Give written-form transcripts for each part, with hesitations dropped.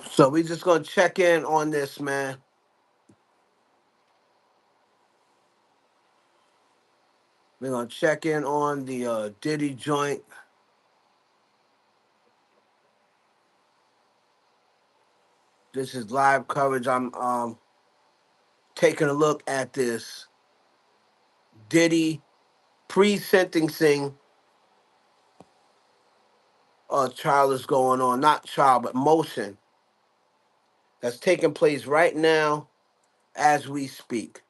So we just gonna check in on this, man. We're gonna check in on the Diddy joint. This is live coverage. I'm taking a look at this Diddy pre-sentencing trial is going on. Not trial, but motion that's taking place right now as we speak.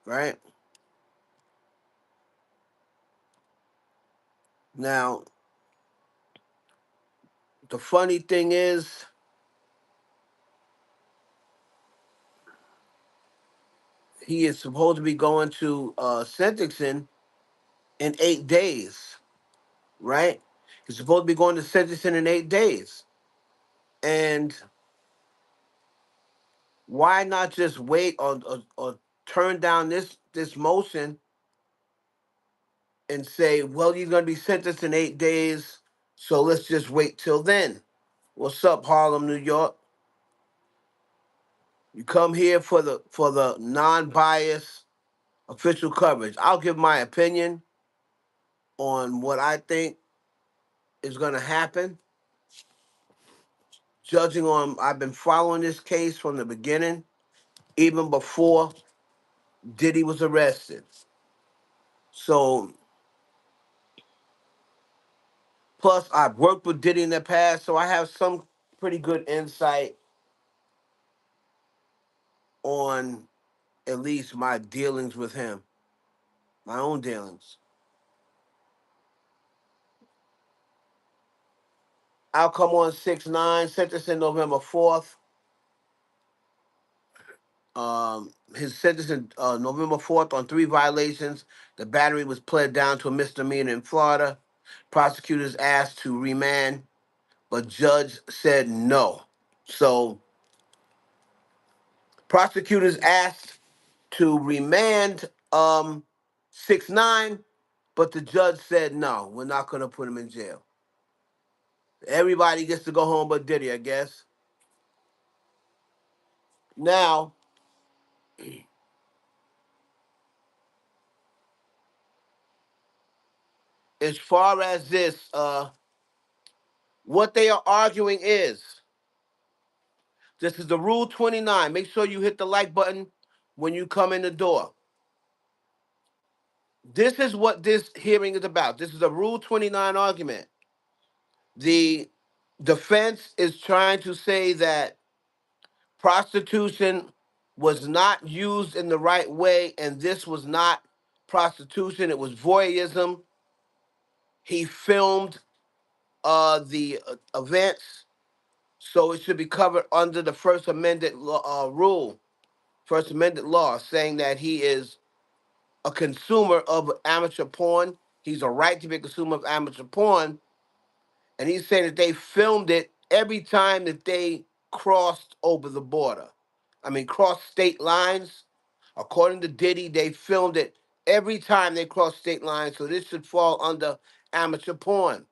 Right now, the funny thing is, he is supposed to be going to sentencing in 8 days. Right? He's supposed to be going to sentencing in 8 days. And why not just wait or turn down this motion and say, well, you're going to be sentenced in 8 days, so let's just wait till then. What's up, Harlem, New York? You come here for the non-biased official coverage. I'll give my opinion on what I think is going to happen. Judging on, I've been following this case from the beginning, even before Diddy was arrested. So, plus I've worked with Diddy in the past, so I have some pretty good insight on at least my dealings with him, my own dealings. Outcome on 6/9, sentencing November 4th. His sentencing November 4th on 3 violations. The battery was pled down to a misdemeanor in Florida. Prosecutors asked to remand, but judge said no. So prosecutors asked to remand 6/9, but the judge said no, we're not going to put him in jail. Everybody gets to go home but Diddy, I guess. Now, as far as this, what they are arguing is this is the Rule 29. Make sure you hit the like button when you come in the door. This is what this hearing is about. This is a Rule 29 argument. The defense is trying to say that prostitution was not used in the right way, and this was not prostitution, it was voyeurism. He filmed the events, so it should be covered under the First Amendment rule, First Amendment law, saying that he is a consumer of amateur porn. He's a right to be a consumer of amateur porn, and he's saying that they filmed it every time that they crossed over the border. I mean, crossed state lines. According to Diddy, they filmed it every time they crossed state lines, so this should fall under amateur porn.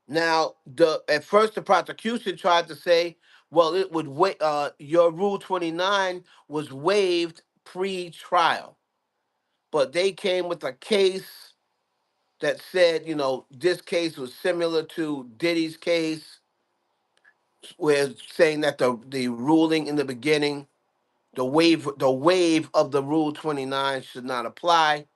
Now, the at first the prosecution tried to say, well, it would wait. Your Rule 29 was waived pre-trial, but they came with a case that said, this case was similar to Diddy's case, where saying that the ruling in the beginning, the waive of the Rule 29 should not apply.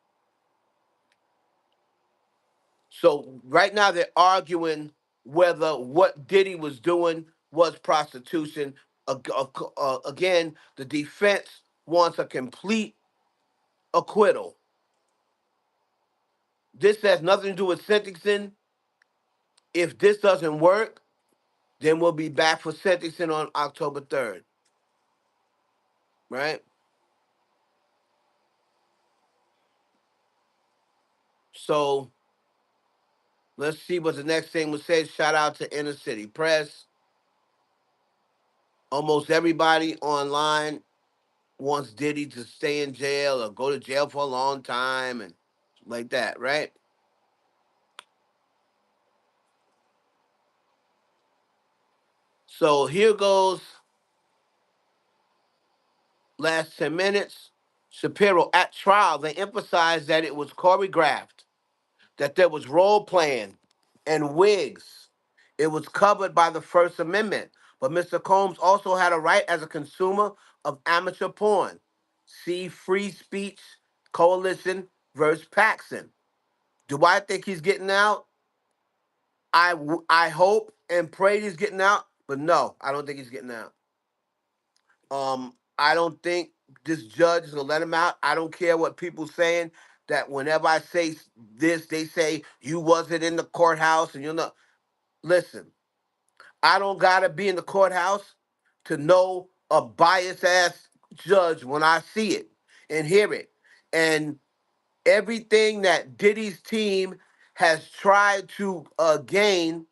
So right now they're arguing whether what Diddy was doing was prostitution. Again, the defense wants a complete acquittal. This has nothing to do with sentencing. If this doesn't work, then we'll be back for sentencing on October 3rd. Right? So let's see what the next thing was said. Shout out to Inner City Press. Almost everybody online wants Diddy to stay in jail or go to jail for a long time and like that, right? So here goes last 10 minutes. Shapiro, at trial, they emphasized that it was choreographed, that there was role playing and wigs. It was covered by the First Amendment. But Mr. Combs also had a right as a consumer of amateur porn. See Free Speech Coalition versus Paxson. Do I think he's getting out? I hope and pray he's getting out, but no, I don't think he's getting out. I don't think this judge is gonna let him out. I don't care what people saying. That whenever I say this, they say you wasn't in the courthouse, and you're not. Listen, I don't gotta be in the courthouse to know a biased ass judge when I see it and hear it. And everything that Diddy's team has tried to gain,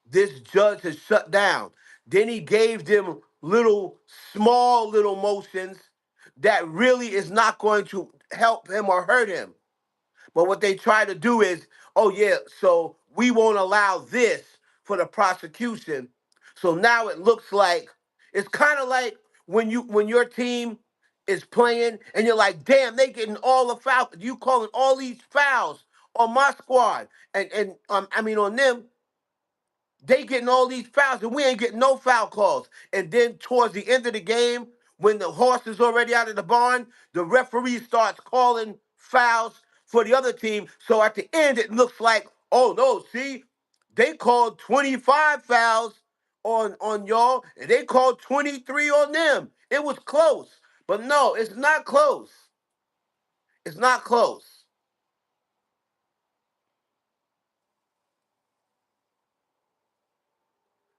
this judge has shut down. Then he gave them little, small little motions that really is not going to help him or hurt him. But what they try to do is, oh yeah, so we won't allow this for the prosecution. So now it looks like it's kind of like when your team is playing and you're like, damn, they getting all the fouls. You calling all these fouls on my squad and I mean on them, they getting all these fouls and we ain't getting no foul calls. And then towards the end of the game, when the horse is already out of the barn, the referee starts calling fouls for the other team. So at the end, it looks like, oh no, see, they called 25 fouls on y'all, and they called 23 on them. It was close. But no, it's not close. It's not close.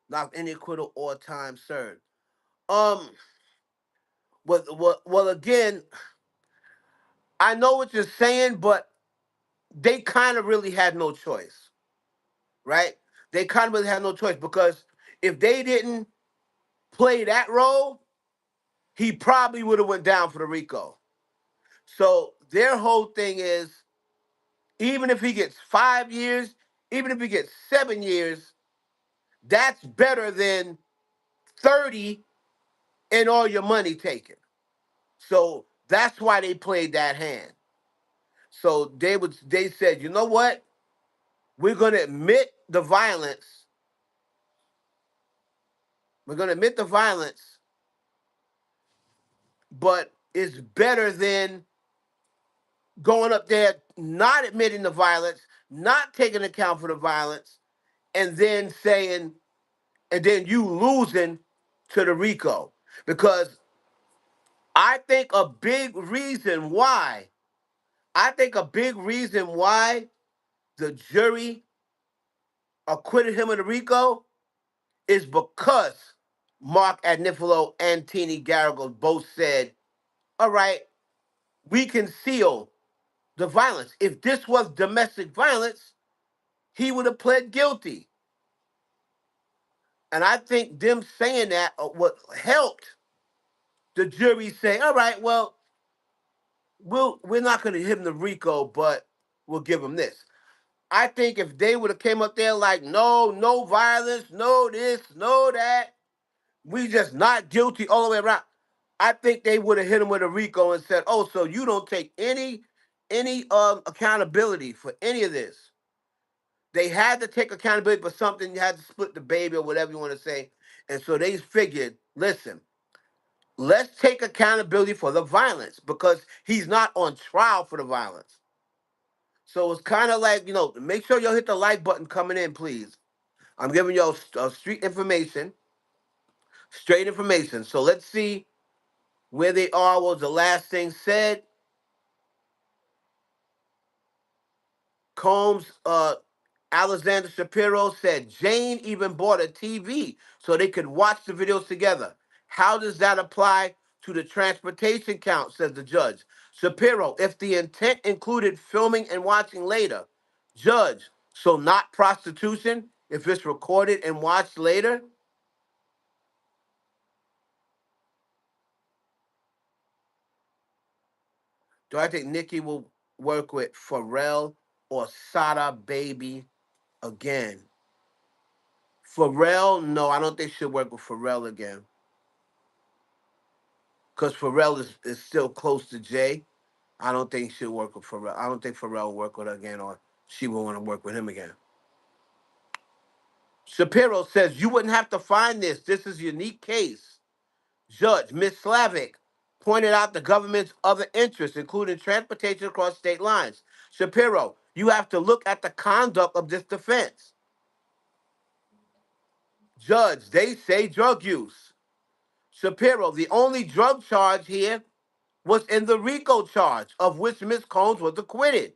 Not any acquittal or time served. Um, well, again, I know what you're saying, but they kind of really had no choice, right? They kind of really had no choice because if they didn't play that role, he probably would have went down for the RICO. So their whole thing is, even if he gets 5 years, even if he gets 7 years, that's better than 30 and all your money taken. So that's why they played that hand. So they said, you know what? We're gonna admit the violence. We're gonna admit the violence, but it's better than going up there not admitting the violence, not taking account for the violence, and then saying, and then you losing to the RICO. Because I think a big reason why, I think a big reason why the jury acquitted him of the RICO is because Mark Agnifilo and Teeny Garrigle both said, all right, we conceal the violence. If this was domestic violence, he would have pled guilty. And I think them saying that what helped the jury say, all right, well, we're not going to give him the RICO, but we'll give him this. I think if they would have came up there like, no, no violence, no this, no that, we just not guilty all the way around. I think they would have hit him with a RICO and said, oh, so you don't take any accountability for any of this. They had to take accountability for something. You had to split the baby or whatever you want to say. And so they figured, listen, let's take accountability for the violence because he's not on trial for the violence. So it's kind of like, make sure y'all hit the like button coming in, please. I'm giving y'all street information, straight information. So let's see where they are. What was the last thing said? Combs, Alexander Shapiro said Jane even bought a TV so they could watch the videos together. How does that apply to the transportation count, says the judge. Shapiro, if the intent included filming and watching later. Judge, so not prostitution if it's recorded and watched later? Do I think Nikki will work with Pharrell or Sada Baby again? Pharrell, no, I don't think she'll work with Pharrell again. Because Pharrell is still close to Jay. I don't think she'll work with Pharrell. I don't think Pharrell will work with her again, or she will want to work with him again. Shapiro says, you wouldn't have to find this. This is a unique case. Judge Ms. Slavic pointed out the government's other interests, including transportation across state lines. Shapiro, you have to look at the conduct of this defense. Judge, they say drug use. Shapiro, the only drug charge here was in the RICO charge, of which Ms. Combs was acquitted.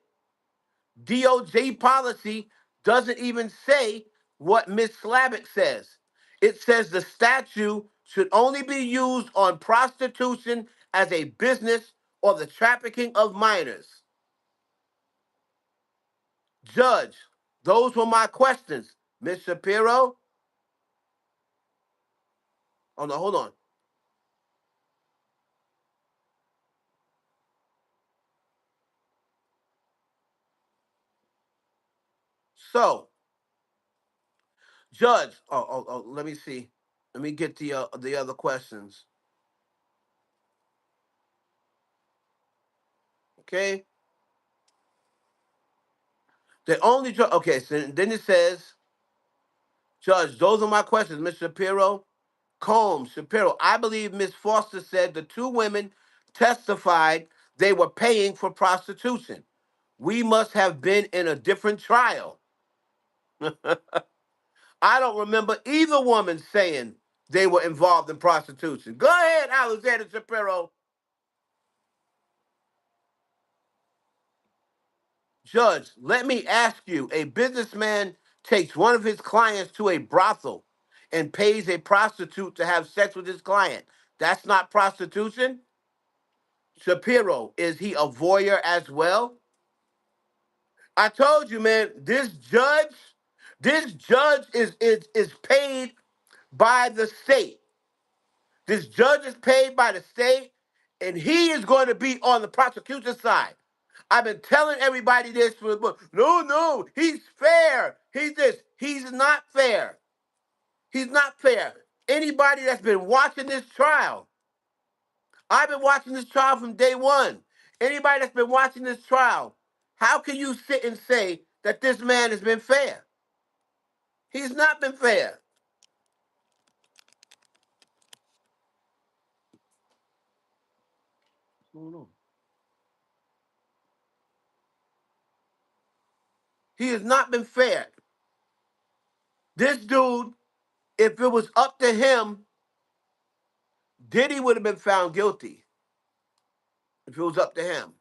DOJ policy doesn't even say what Ms. Slavic says. It says the statute should only be used on prostitution as a business or the trafficking of minors. Judge, those were my questions. Ms. Shapiro? Oh, no, hold on. So, Judge, let me see. Let me get the other questions. Okay? The only okay, so then it says, Judge, those are my questions. Ms. Shapiro? Combs, Shapiro, I believe Ms. Foster said the two women testified they were paying for prostitution. We must have been in a different trial. I don't remember either woman saying they were involved in prostitution. Go ahead, Alexander Shapiro. Judge, let me ask you, a businessman takes one of his clients to a brothel and pays a prostitute to have sex with his client. That's not prostitution? Shapiro, is he a voyeur as well? I told you, man, this judge is paid by the state. This judge is paid by the state, and he is going to be on the prosecution side. I've been telling everybody this for no, he's fair. He's this. He's not fair. He's not fair. Anybody that's been watching this trial, I've been watching this trial from day one. Anybody that's been watching this trial, how can you sit and say that this man has been fair? He's not been fair. He has not been fair. This dude, if it was up to him, Diddy would have been found guilty if it was up to him.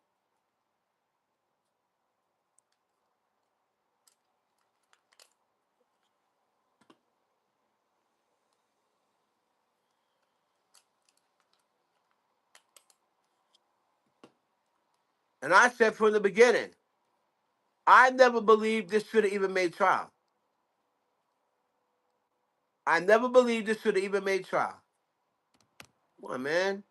And I said from the beginning, I never believed this should have even made trial. I never believed this should have even made trial. Come on, man.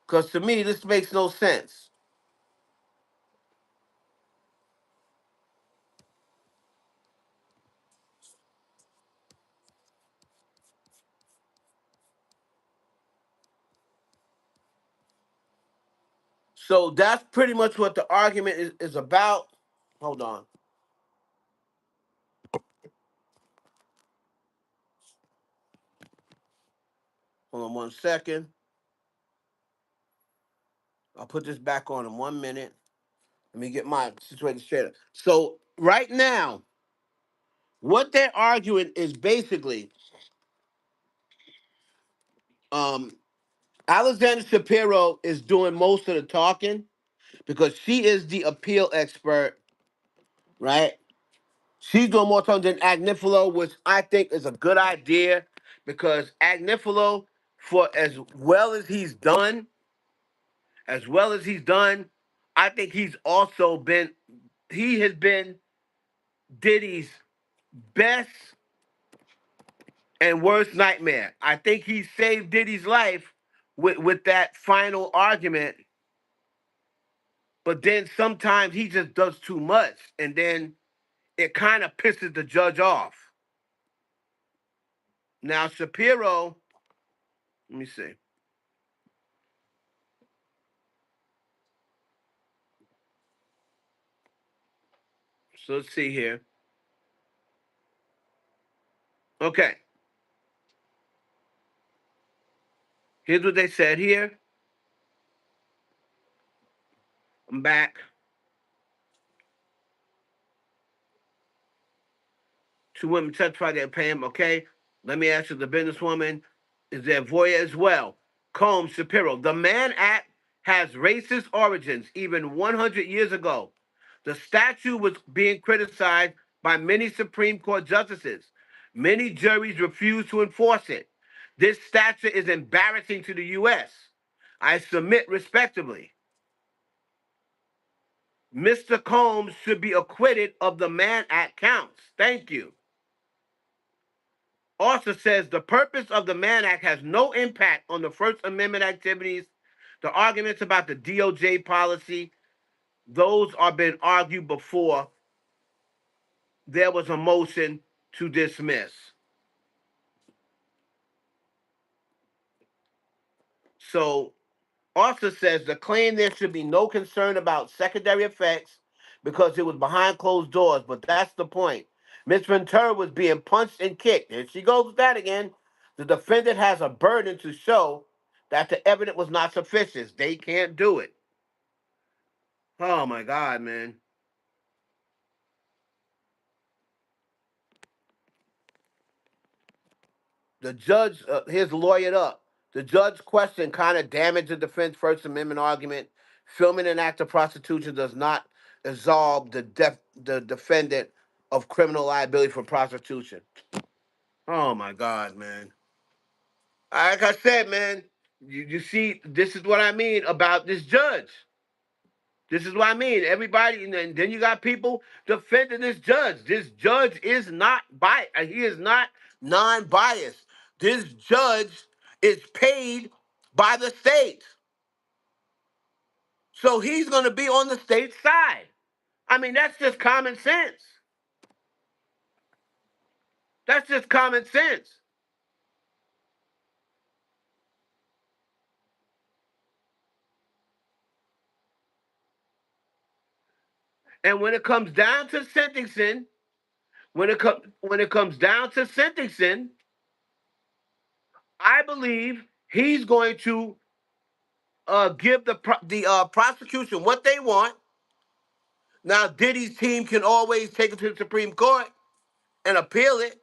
Because to me, this makes no sense. So that's pretty much what the argument is about. Hold on. Hold on 1 second. I'll put this back on in 1 minute. Let me get my situation straight. So right now, what they're arguing is basically um, Alexander Shapiro is doing most of the talking because she is the appeal expert, right? She's doing more talking than Agnifilo, which I think is a good idea because Agnifilo, for as well as he's done, I think he has been Diddy's best and worst nightmare. I think he saved Diddy's life with that final argument, but then sometimes he just does too much, and then it kind of pisses the judge off. Now Shapiro, let me see. So let's see here. Okay, here's what they said here. I'm back. Two women testified they're paying him. Okay, let me ask you, the businesswoman, is there voyeur as well? Combs, Shapiro. The Mann Act has racist origins even 100 years ago. The statute was being criticized by many Supreme Court justices. Many juries refused to enforce it. This statute is embarrassing to the U.S. I submit respectfully. Mr. Combs should be acquitted of the Mann Act counts. Thank you. Also says the purpose of the Mann Act has no impact on the First Amendment activities. The arguments about the DOJ policy, those are been argued before there was a motion to dismiss. So also says the claim there should be no concern about secondary effects because it was behind closed doors, but that's the point. Ms. Ventura was being punched and kicked. Here she goes with that again. The defendant has a burden to show that the evidence was not sufficient. They can't do it. Oh my God, man. The judge, his lawyered up. The judge's question kind of damaged the defense First Amendment argument. Filming an act of prostitution does not absolve the defendant of criminal liability for prostitution. Oh my God, man. Like I said, man, you see, this is what I mean about this judge. This is what I mean. Everybody, and then you got people defending this judge. This judge is not biased. He is not non-biased. This judge is paid by the state. So he's going to be on the state side. I mean, that's just common sense. That's just common sense. And when it comes down to sentencing, when it comes down to sentencing, I believe he's going to give the prosecution what they want. Now, Diddy's team can always take it to the Supreme Court and appeal it,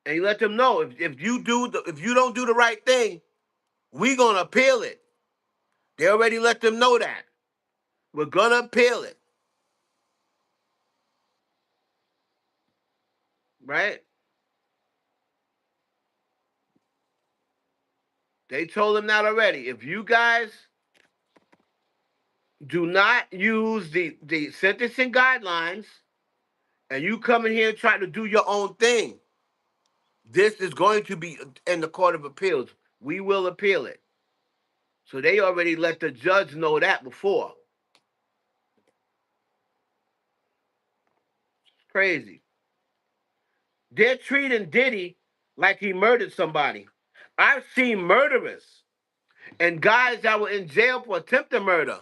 and you let them know if you don't do the right thing, we gonna appeal it. They already let them know that we're gonna appeal it, right? They told them that already. If you guys do not use the sentencing guidelines and you come in here and try to do your own thing, this is going to be in the Court of Appeals. We will appeal it. So they already let the judge know that before. It's crazy. They're treating Diddy like he murdered somebody. I've seen murderers and guys that were in jail for attempted murder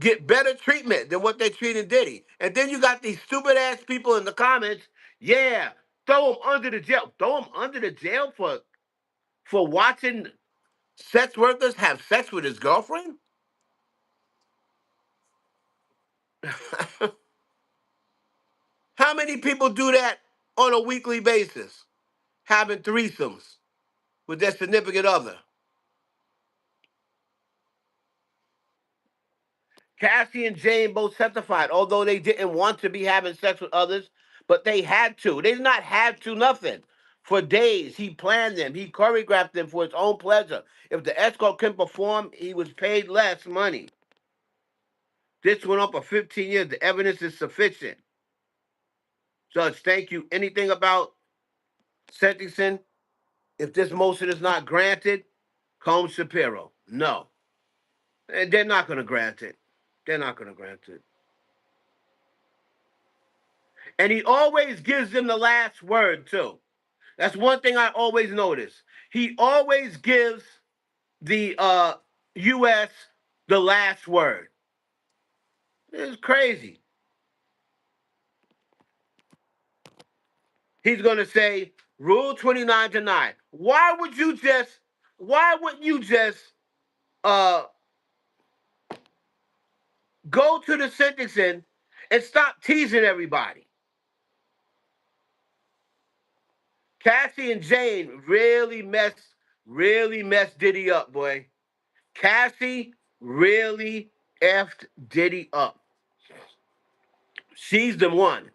get better treatment than what they treated Diddy. And then you got these stupid ass people in the comments, yeah, throw him under the jail. Throw him under the jail for watching sex workers have sex with his girlfriend? How many people do that on a weekly basis? Having threesomes with their significant other. Cassie and Jane both testified, although they didn't want to be having sex with others, but they had to. They did not have to nothing. For days, he planned them. He choreographed them for his own pleasure. If the escort couldn't perform, he was paid less money. This went on for 15 years. The evidence is sufficient. Judge, thank you. Anything about sentencing, if this motion is not granted, Combs Shapiro. No. And they're not going to grant it. They're not going to grant it. And he always gives them the last word, too. That's one thing I always notice. He always gives the U.S. the last word. It's crazy. He's going to say, Rule 29 denied. Why wouldn't you just uh, go to the sentencing and stop teasing everybody? Cassie and Jane really messed Diddy up, boy. Cassie really effed Diddy up. She's the one.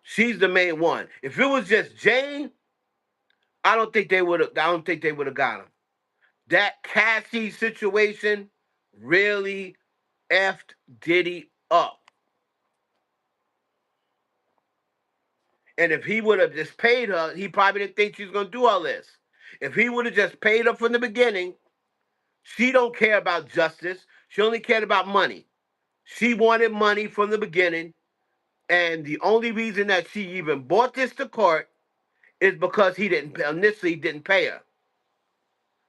She's the main one. If it was just Jane, I don't think they would have got him. That Cassie situation really effed Diddy up. And if he would have just paid her, he probably didn't think she was going to do all this. If he would have just paid her from the beginning, she don't care about justice. She only cared about money. She wanted money from the beginning. And the only reason that she even brought this to court is because he initially didn't pay her.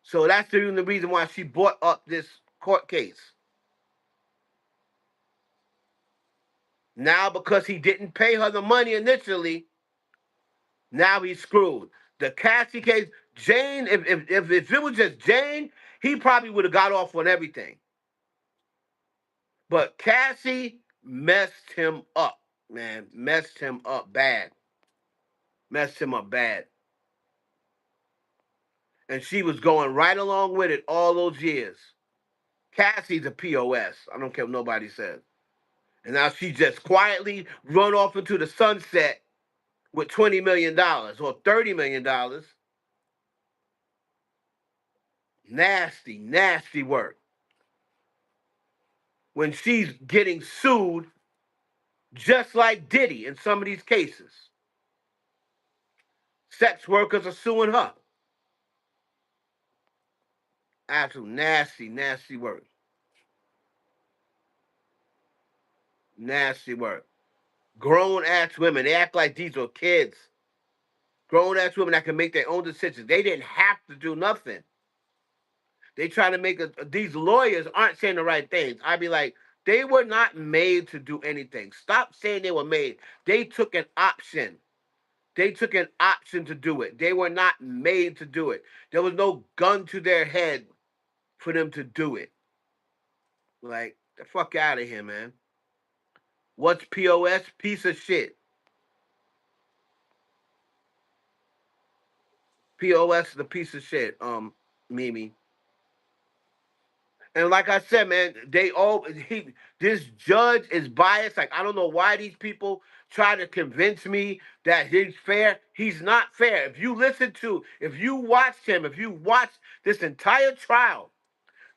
So that's the only reason why she brought up this court case. Now, because he didn't pay her the money initially, now he's screwed. The Cassie case, Jane, if it was just Jane, he probably would have got off on everything. But Cassie messed him up, man. Messed him up bad. Messed him up bad. And she was going right along with it all those years. Cassie's a POS. I don't care what nobody says. And now she just quietly run off into the sunset with $20 million or $30 million. Nasty, nasty work. When she's getting sued just like Diddy in some of these cases. Sex workers are suing her. Absolute nasty, nasty work. Nasty work. Grown-ass women, they act like these are kids. Grown-ass women that can make their own decisions. They didn't have to do nothing. They try to make these lawyers aren't saying the right things. I'd be like, they were not made to do anything. Stop saying they were made. They took an option. They took an option to do it. They were not made to do it. There was no gun to their head for them to do it. Like, the fuck out of here, man. What's POS? Piece of shit. POS is a piece of shit, Mimi. And like I said, man, this judge is biased. Like, I don't know why these people try to convince me that he's fair. He's not fair. If you watched him, if you watched this entire trial,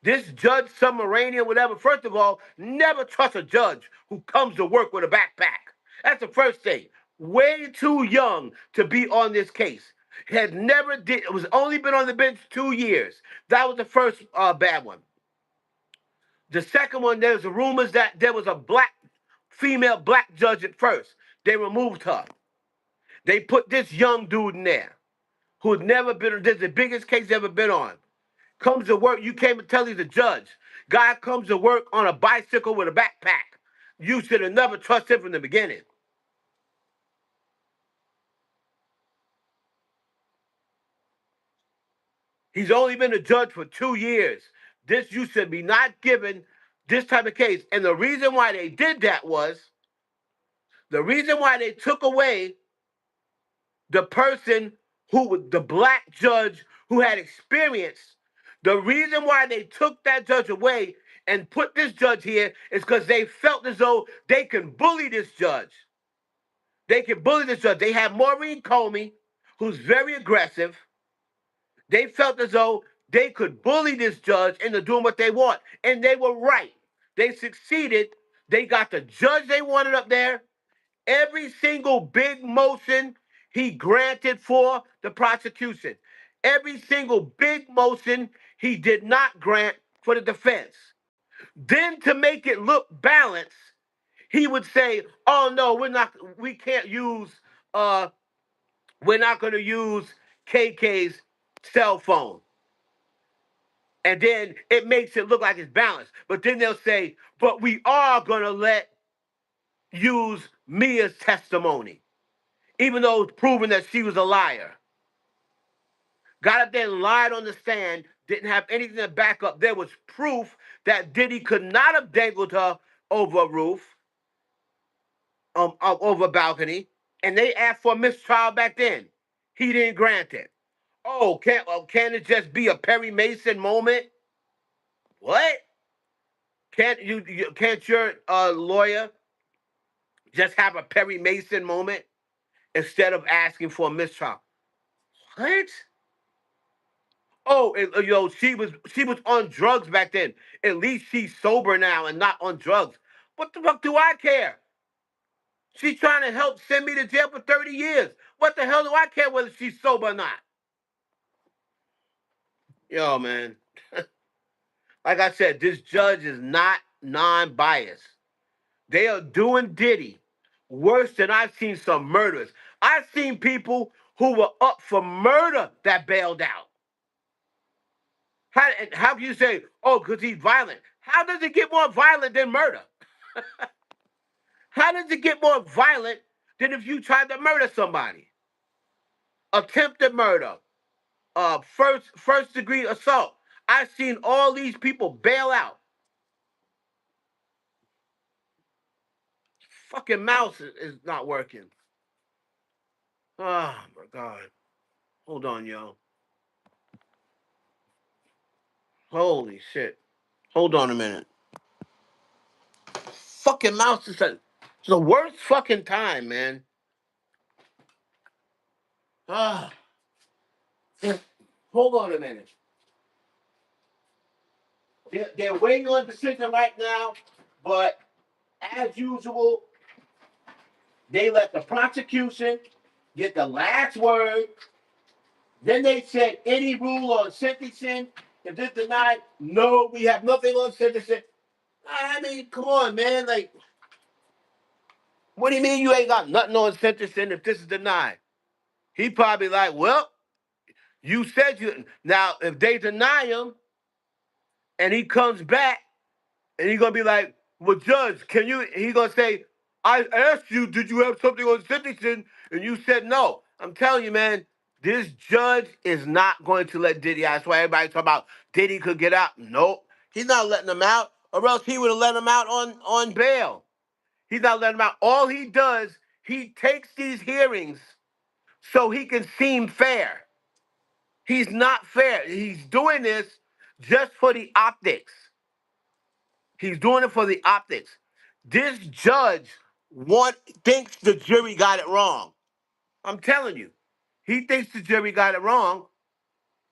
this judge, Submaranian, whatever, first of all, never trust a judge who comes to work with a backpack. That's the first thing. Way too young to be on this case. It was only been on the bench 2 years. That was the first bad one. The second one, there's rumors that there was a female black judge at first. They removed her. They put this young dude in there who had never been, this is the biggest case ever been on. Comes to work, you came and tell he's a judge. Guy comes to work on a bicycle with a backpack. You should have never trusted him from the beginning. He's only been a judge for 2 years. You should be not given this type of case. And the reason why they did that was, the reason why they took away the person the black judge who had experience, the reason why they took that judge away and put this judge here is because they felt as though they can bully this judge. They can bully this judge. They have Maureen Comey, who's very aggressive. They felt as though they could bully this judge into doing what they want. And they were right. They succeeded. They got the judge they wanted up there. Every single big motion he granted for the prosecution. Every single big motion he did not grant for the defense. Then to make it look balanced, he would say, "Oh no, we can't use we're not going to use KK's cell phone." And then it makes it look like it's balanced. But then they'll say, "But we are going to use Mia's testimony, even though it's proven that she was a liar." Got up there and lied on the stand, didn't have anything to back up. There was proof that Diddy could not have dangled her over a roof, over a balcony, and they asked for a mistrial back then. He didn't grant it. Oh, can it just be a Perry Mason moment? What? Can't your lawyer just have a Perry Mason moment instead of asking for a mistrial? What? Oh, she was on drugs back then. At least she's sober now and not on drugs. What the fuck do I care? She's trying to help send me to jail for 30 years. What the hell do I care whether she's sober or not? Yo, man. Like I said, this judge is not non-biased. They are doing Diddy worse than I've seen some murders. I've seen people who were up for murder that bailed out. How can you say, oh, because he's violent? How does it get more violent than murder? How does it get more violent than if you tried to murder somebody? Attempted murder, first degree assault. I've seen all these people bail out. Fucking mouse is not working. Oh my god. Hold on, yo. Holy shit. Hold on a minute. Fucking mouse is it's the worst fucking time, man. Ah. Hold on a minute. They're waiting on a decision right now, but as usual, they let the prosecution get the last word. Then they said any rule on sentencing, if this denied, no, we have nothing on sentencing. I mean, come on, man. Like, what do you mean you ain't got nothing on sentencing if this is denied? He probably like, well, you said you. Now, if they deny him and he comes back and he's going to be like, well, Judge, can you, he's going to say, I asked you, did you have something on sentencing? And you said no. I'm telling you, man, this judge is not going to let Diddy out. That's why everybody talk about Diddy could get out. Nope. He's not letting him out, or else he would have let him out on bail. He's not letting him out. All he does, he takes these hearings so he can seem fair. He's not fair. He's doing this just for the optics. He's doing it for the optics. This judge thinks the jury got it wrong. I'm telling you. He thinks the jury got it wrong,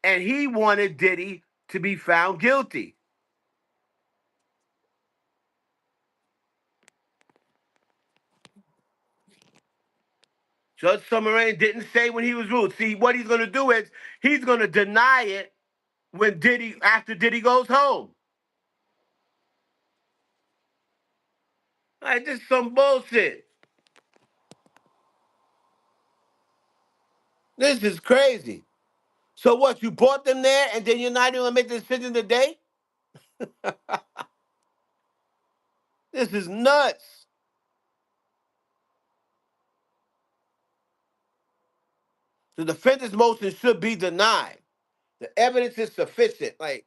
and he wanted Diddy to be found guilty. Judge Summerrain didn't say when he was ruled. See, what he's going to do is he's going to deny it after Diddy goes home. Like, this is some bullshit. This is crazy. So what, you brought them there and then you're not even going to make the decision today? This is nuts. The defendant's motion should be denied. The evidence is sufficient. Like,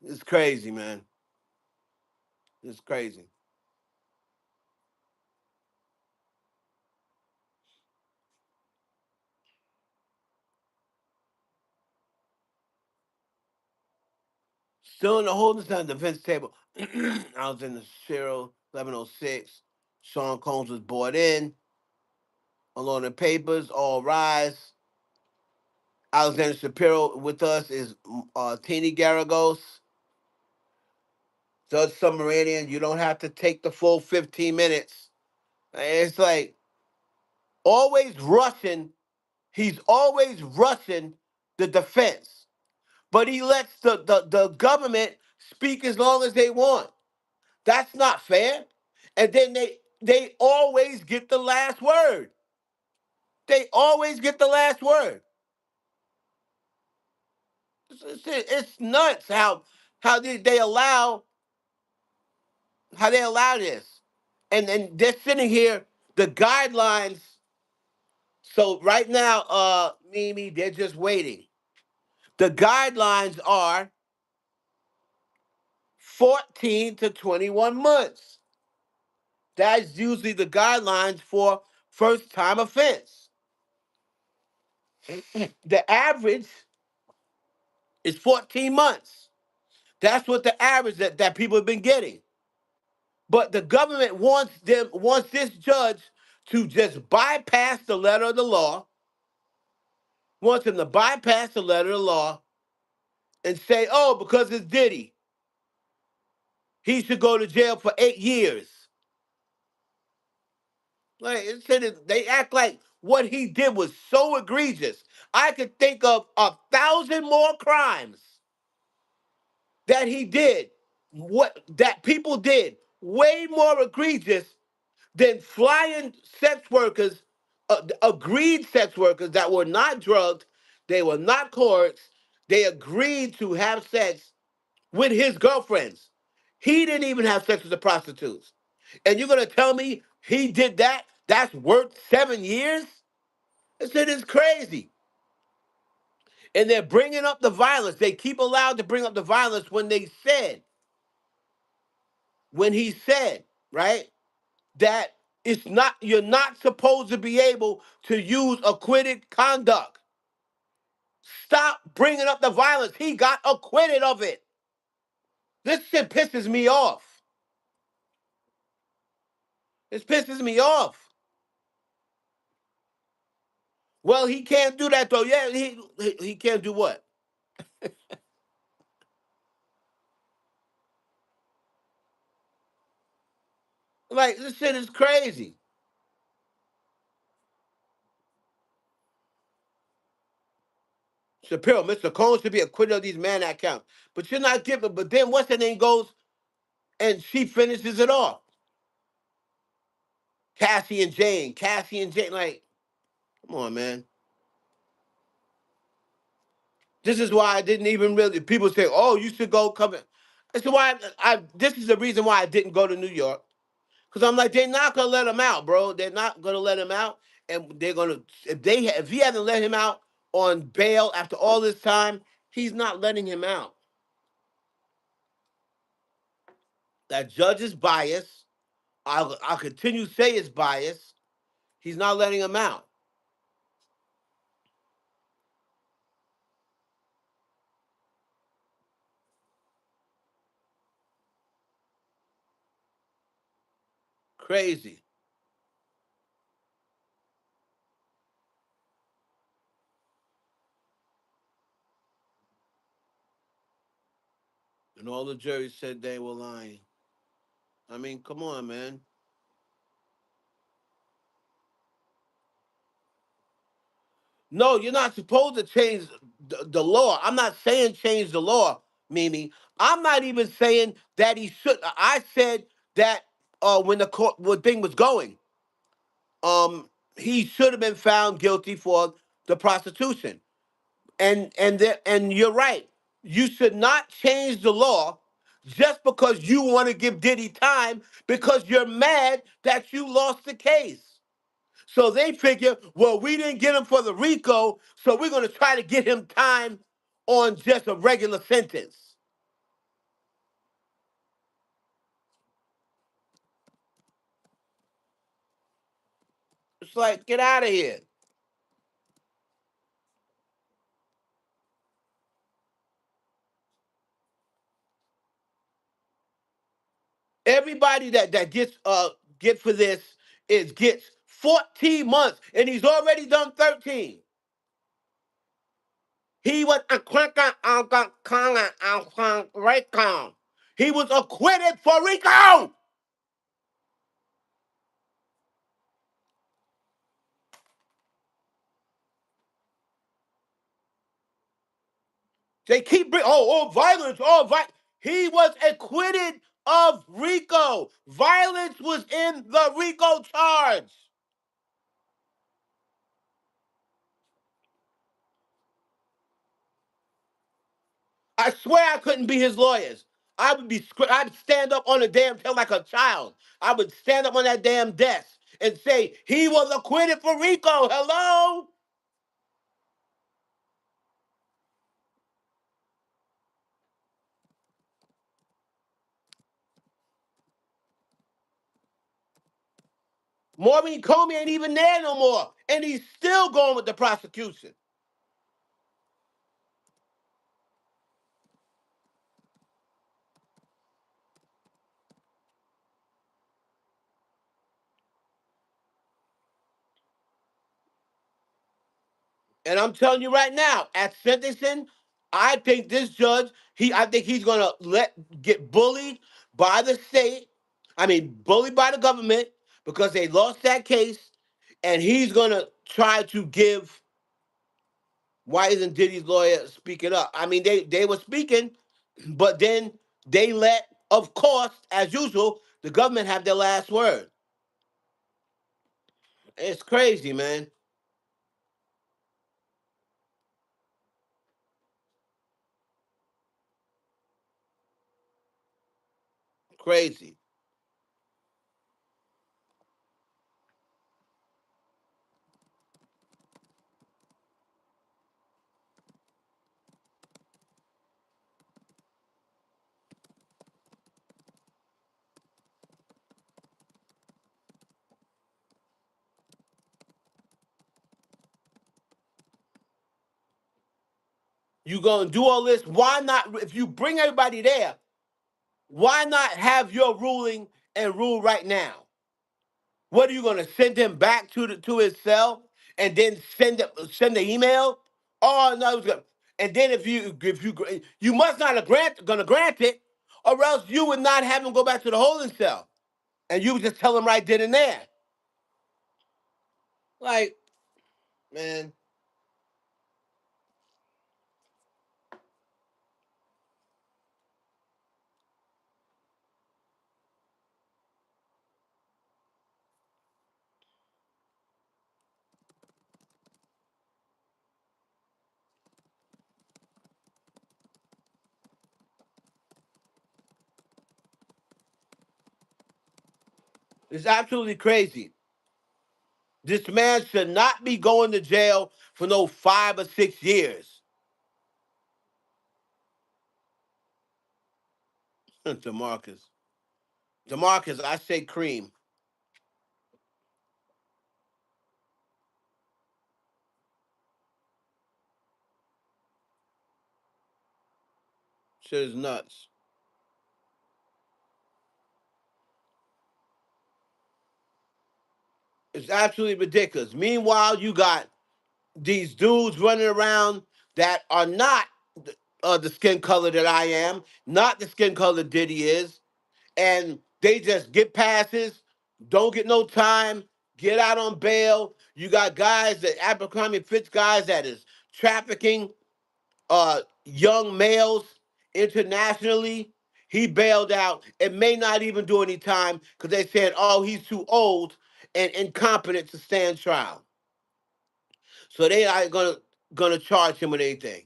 it's crazy, man. It's crazy. Still in the holding stand defense table. I was in the 1106. Sean Combs was brought in. Along the papers, all rise. Alexander Shapiro with us is Teeny Garagos. Judge Summeranian, you don't have to take the full 15 minutes. It's like, always rushing. He's always rushing the defense, but he lets the government speak as long as they want. That's not fair. And then they always get the last word. They always get the last word. It's nuts how they allow this, and they're sitting here. The guidelines. So right now, Mimi, they're just waiting. The guidelines are 14 to 21 months. That's usually the guidelines for first time offense. The average is 14 months. That's what the average that people have been getting. But the government wants this judge to just bypass the letter of the law, wants him to bypass the letter of the law and say, oh, because it's Diddy, he should go to jail for 8 years. Like they act like what he did was so egregious. I could think of 1,000 more crimes that he did, what that people did, way more egregious than flying sex workers, agreed sex workers that were not drugged, they were not coerced, they agreed to have sex with his girlfriends. He didn't even have sex with the prostitutes. And you're gonna tell me he did that? That's worth 7 years? This shit is crazy. And they're bringing up the violence. They keep allowed to bring up the violence when he said, right, that you're not supposed to be able to use acquitted conduct. Stop bringing up the violence. He got acquitted of it. This shit pisses me off. This pisses me off. Well, he can't do that though. Yeah, he can't do what? Like this shit is crazy. Shapiro, Mr. Cohen should be acquitted of these man that count. But you're not giving. But then what's her name goes and she finishes it off. Cassie and Jane. Like, come on, man. This is why I didn't even really. People say, "Oh, you should go come." This is why I. This is the reason why I didn't go to New York because I'm like, they're not gonna let him out, bro. They're not gonna let him out, and they're gonna if he hasn't let him out on bail after all this time, he's not letting him out. That judge is biased. I'll continue to say it's biased. He's not letting him out. Crazy. And all the juries said they were lying. I mean, come on, man. No, you're not supposed to change the law. I'm not saying change the law, Mimi. I'm not even saying that he should. I said that when the court when thing was going, he should have been found guilty for the prostitution. And you're right. You should not change the law just because you want to give Diddy time because you're mad that you lost the case. So they figure, well, we didn't get him for the RICO, so we're going to try to get him time on just a regular sentence. It's like, get out of here. Everybody that gets get for this gets 14 months, and he's already done 13. He was acquitted of RICO. He was acquitted for RICO. They keep bringing, violence, He was acquitted of RICO. Violence was in the RICO charge. I swear I couldn't be his lawyers. I'd stand up on the damn tail like a child. I would stand up on that damn desk and say, he was acquitted for RICO. Hello? Maureen Comey ain't even there no more. And he's still going with the prosecution. And I'm telling you right now, at sentencing, I think this judge, I think he's gonna get bullied by the state. I mean, bullied by the government because they lost that case, and he's gonna try to give. Why isn't Diddy's lawyer speaking up? I mean, they were speaking, but then they let, of course, as usual, the government have their last word. It's crazy, man. Crazy. You gonna do all this? Why not? If you bring everybody there, why not have your ruling and rule right now? What are you gonna send him back to his cell and then send the email? Oh no, and then if you must not have gonna grant it, or else you would not have him go back to the holding cell, and you would just tell him right then and there. Like, man, it's absolutely crazy. This man should not be going to jail for no 5 or 6 years. Demarcus. Demarcus, I say cream. Shit is nuts. It's absolutely ridiculous. Meanwhile, you got these dudes running around that are not the skin color that I am, not the skin color Diddy is, and they just get passes, don't get no time, get out on bail. You got guys that Abercrombie Fitz guys that is trafficking young males internationally. He bailed out and may not even do any time because they said, oh, he's too old and incompetent to stand trial. So they are gonna charge him with anything.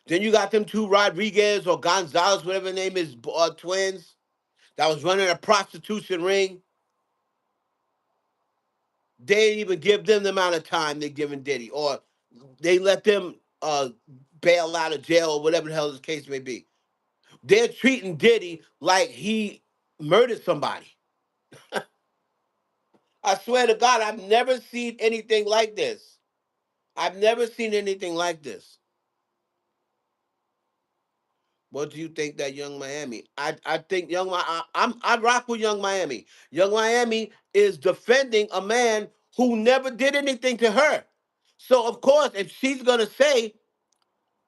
Then you got them two Rodriguez or Gonzalez, whatever the name is, twins that was running a prostitution ring. They didn't even give them the amount of time they're giving Diddy, or they let them bail out of jail or whatever the hell the case may be. They're treating Diddy like he murdered somebody. I swear to God, I've never seen anything like this. I've never seen anything like this. What do you think that Young Miami? I think I rock with Young Miami. Young Miami is defending a man who never did anything to her. So of course, if she's gonna say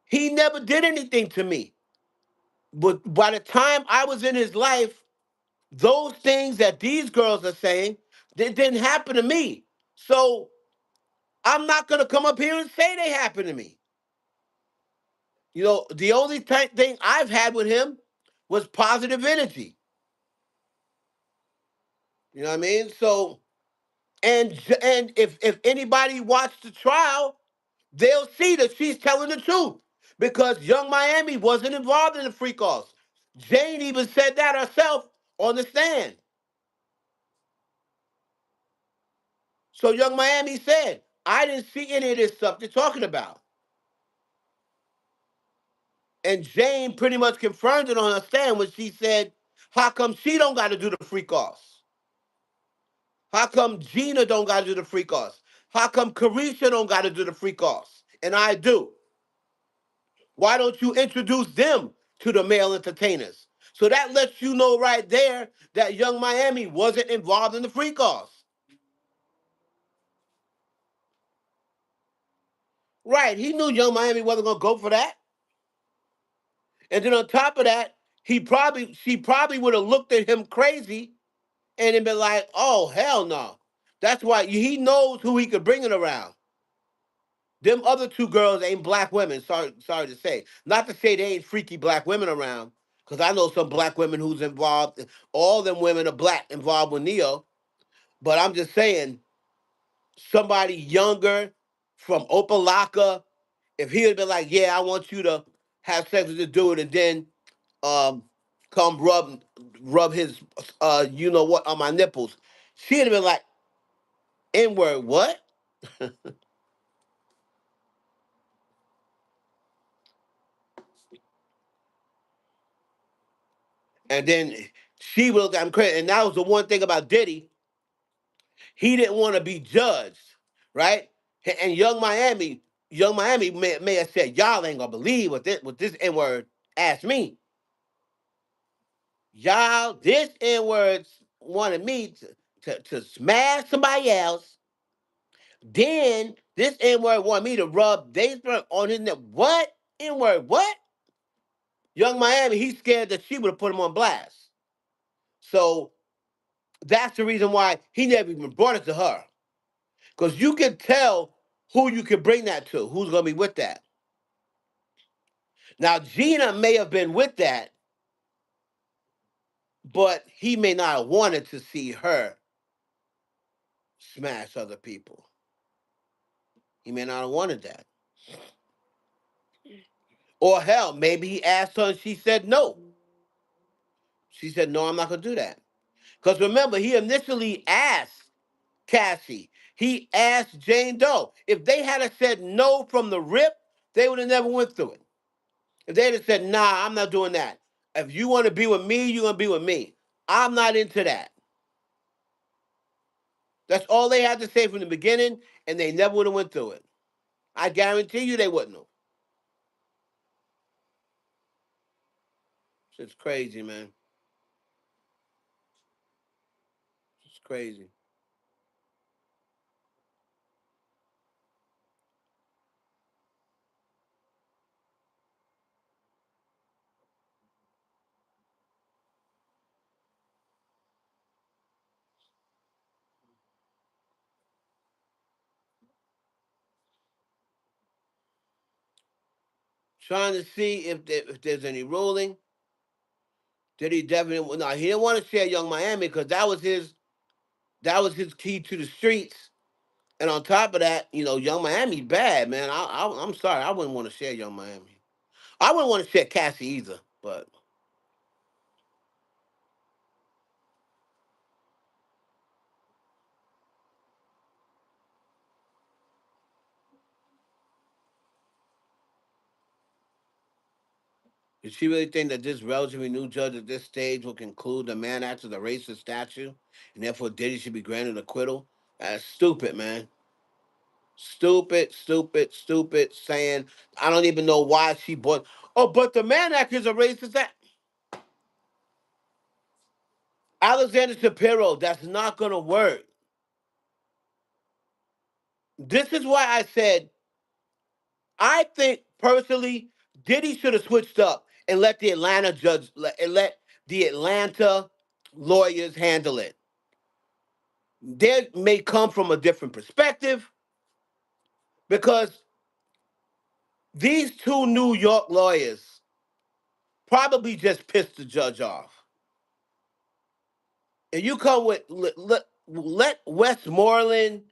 he never did anything to me, but by the time I was in his life, those things that these girls are saying, they didn't happen to me. So I'm not gonna come up here and say they happened to me. You know, the only thing I've had with him was positive energy. You know what I mean? So, and if anybody watched the trial, they'll see that she's telling the truth because Young Miami wasn't involved in the freak offs. Jane even said that herself on the stand. So Young Miami said, I didn't see any of this stuff they're talking about. And Jane pretty much confirmed it on her stand when she said, how come she don't got to do the freak offs? How come Gina don't got to do the freak offs? How come Carisha don't got to do the freak offs? And I do. Why don't you introduce them to the male entertainers? So that lets you know right there that Young Miami wasn't involved in the freak offs. Right. He knew Young Miami wasn't gonna go for that. And then on top of that, she probably would have looked at him crazy and then been like, oh hell no. That's why he knows who he could bring it around. Them other two girls ain't black women. Sorry to say. Not to say they ain't freaky black women around, because I know some black women who's involved. All them women are black involved with Neo. But I'm just saying, somebody younger from Opalaka, if he had been like, yeah, I want you to have sex with this dude, and then um come rub his you know what on my nipples, she'd have been like, N word, what? And then she will got him credit. And that was the one thing about Diddy. He didn't want to be judged, right? And Young Miami may have said, y'all ain't gonna believe what this N-word asked me. Y'all, this N-word wanted me to smash somebody else. Then this N-word wanted me to rub Daysburg on his neck. What? N-word, what? Young Miami, he's scared that she would have put him on blast. So that's the reason why he never even brought it to her. Because you can tell who you can bring that to, who's going to be with that. Now, Gina may have been with that, but he may not have wanted to see her smash other people. He may not have wanted that. Or hell, maybe he asked her and she said no. She said, no, I'm not going to do that. Because remember, he initially asked Cassie. He asked Jane Doe. If they had said no from the rip, they would have never went through it. If they'd have said, nah, I'm not doing that. If you want to be with me, you're going to be with me. I'm not into that. That's all they had to say from the beginning, and they never would have went through it. I guarantee you they wouldn't have. It's crazy, man. It's crazy. Trying to see if there's any ruling. Did he definitely? No, he didn't want to share Young Miami because that was his key to the streets. And on top of that, Young Miami bad, man. I'm sorry, I wouldn't want to share Young Miami. I wouldn't want to share Cassie either, but did she really think that this relatively new judge at this stage will conclude the man acts as a racist statue, and therefore Diddy should be granted acquittal? That's stupid, man. Stupid, stupid, stupid. Saying I don't even know why she bought. Oh, but the man act is a racist act. Alexander Shapiro, that's not gonna work. This is why I said I think personally Diddy should have switched up and let the Atlanta judge and let the Atlanta lawyers handle it. They may come from a different perspective because These two New York lawyers probably just pissed the judge off. And you come with let Westmoreland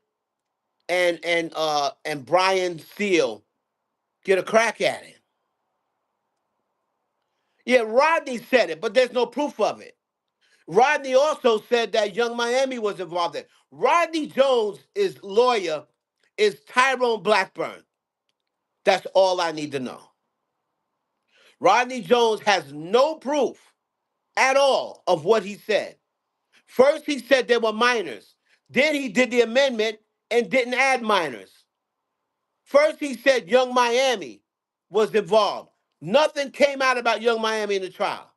and Brian Steele get a crack at it. Yeah, Rodney said it, but there's no proof of it. Rodney also said that Young Miami was involved in it. Rodney Jones' lawyer is Tyrone Blackburn. That's all I need to know. Rodney Jones has no proof at all of what he said. First, he said they were minors. Then he did the amendment and didn't add minors. First, he said Young Miami was involved. Nothing came out about Young Miami in the trial.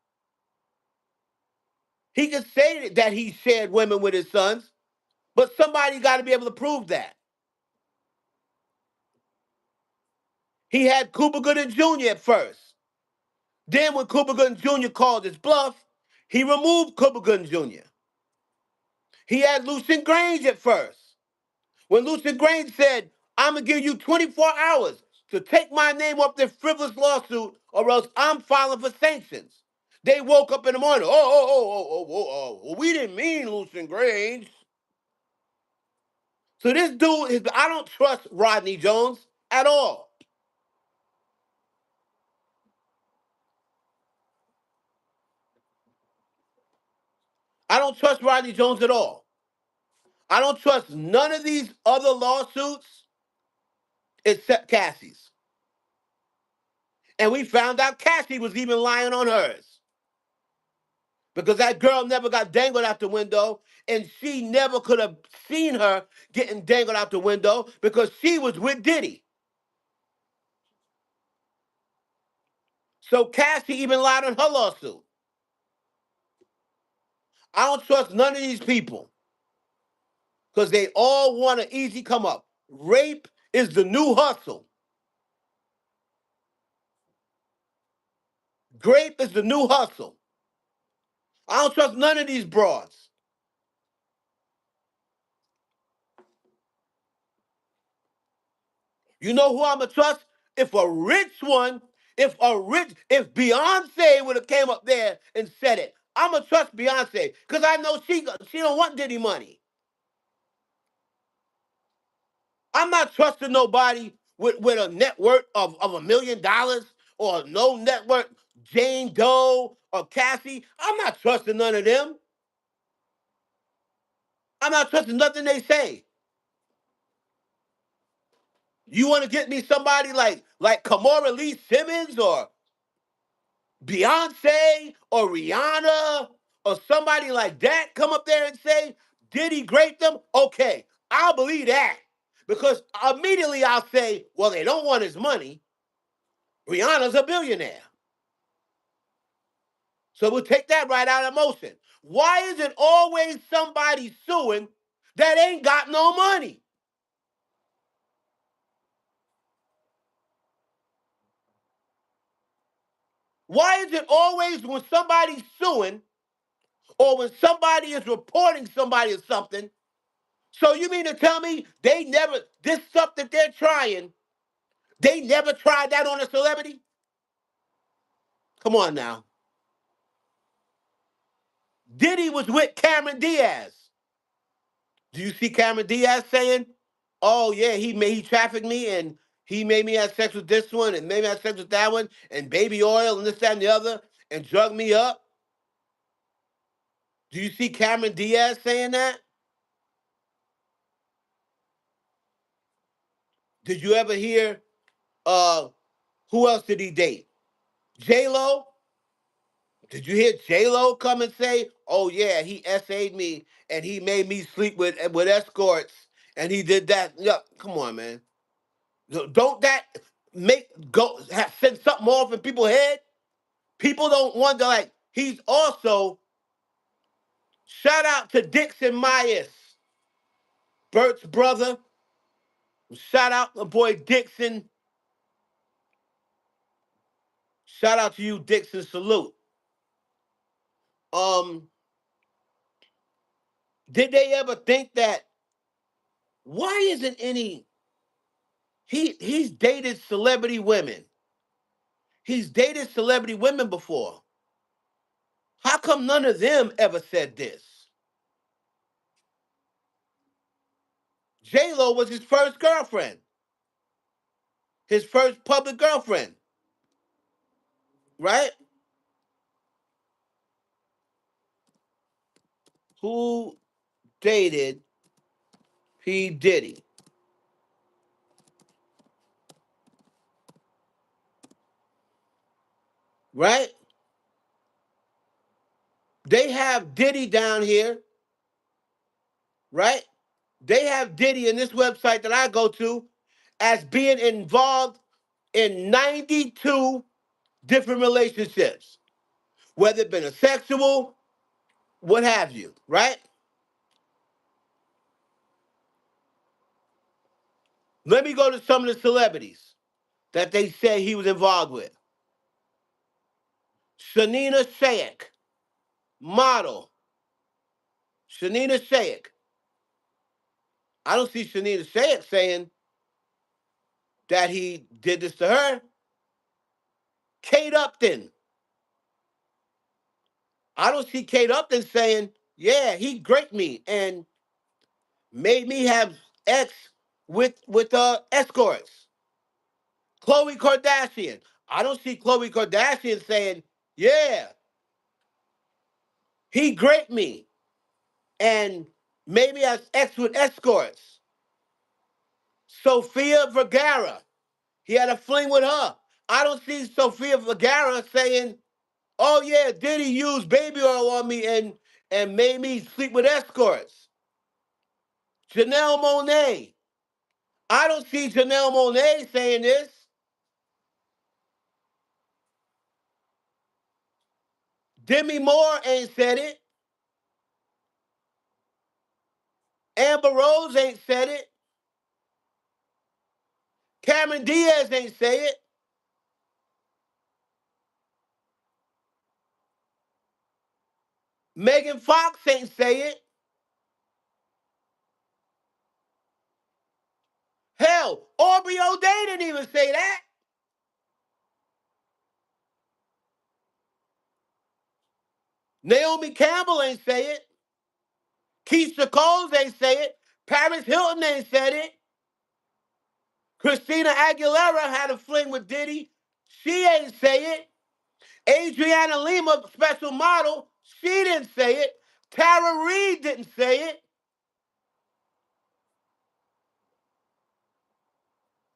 He could say that he shared women with his sons, but somebody got to be able to prove that. He had Cooper Gooding Jr. at first. Then when Cooper Gooding Jr. called his bluff, he removed Cooper Gooding Jr. He had Lucian Grange at first. When Lucian Grange said, I'm going to give you 24 hours to take my name off this frivolous lawsuit or else I'm filing for sanctions. They woke up in the morning, we didn't mean Lucian Grange. So this dude, I don't trust Rodney Jones at all. I don't trust Rodney Jones at all. I don't trust none of these other lawsuits except Cassie's. And we found out Cassie was even lying on hers. Because that girl never got dangled out the window, and she never could have seen her getting dangled out the window because she was with Diddy. So Cassie even lied on her lawsuit. I don't trust none of these people because they all want an easy come up. Rape is the new hustle. Grape is the new hustle. I don't trust none of these broads. You know who I'm gonna trust? If a rich one, if Beyonce would have came up there and said it, I'm gonna trust Beyonce because I know she don't want Diddy money. I'm not trusting nobody with a net worth of $1 million or no net worth, Jane Doe or Cassie. I'm not trusting none of them. I'm not trusting nothing they say. You want to get me somebody like Kamora Lee Simmons or Beyonce or Rihanna or somebody like that come up there and say, did he grape them? Okay, I'll believe that. Because immediately I'll say, well, they don't want his money. Rihanna's a billionaire. So we'll take that right out of motion. Why is it always somebody suing that ain't got no money? Why is it always when somebody's suing or when somebody is reporting somebody or something? So you mean to tell me this stuff that they're trying, they never tried that on a celebrity? Come on now. Diddy was with Cameron Diaz. Do you see Cameron Diaz saying, oh yeah, he trafficked me and he made me have sex with this one and made me have sex with that one and baby oil and this, that, and the other and drug me up? Do you see Cameron Diaz saying that? Did you ever hear who else did he date? J-Lo? Did you hear J-Lo come and say, oh yeah, he SA'd me and he made me sleep with escorts and he did that? Yeah, come on, man. Don't that send something off in people's head? People don't wonder, like, he's also, shout out to Dixon Myers, Bert's brother. Shout out my boy Dixon. Shout out to you, Dixon. Salute. Um, did they ever think that, why isn't any He's dated celebrity women. He's dated celebrity women before. How come none of them ever said this? J-Lo was his first girlfriend, his first public girlfriend, right? Who dated P. Diddy, right? They have Diddy down here, right? They have Diddy in this website that I go to as being involved in 92 different relationships, whether it been a sexual, what have you, right? Let me go to some of the celebrities that they say he was involved with. Shanina Shaik, model. Shanina Shaik. I don't see Shanina Shaik saying that he did this to her. Kate Upton. I don't see Kate Upton saying, yeah, he graped me and made me have ex with escorts. Khloe Kardashian. I don't see Khloe Kardashian saying, yeah, he graped me and made me have ex with escorts. Sofia Vergara. He had a fling with her. I don't see Sofia Vergara saying, oh yeah, Diddy used baby oil on me and made me sleep with escorts. Janelle Monáe. I don't see Janelle Monáe saying this. Demi Moore ain't said it. Amber Rose ain't said it. Cameron Diaz ain't say it. Megan Fox ain't say it. Hell, Aubrey O'Day didn't even say that. Naomi Campbell ain't say it. Keisha Coles ain't say it. Paris Hilton ain't said it. Christina Aguilera had a fling with Diddy. She ain't say it. Adriana Lima, special model, she didn't say it. Tara Reid didn't say it.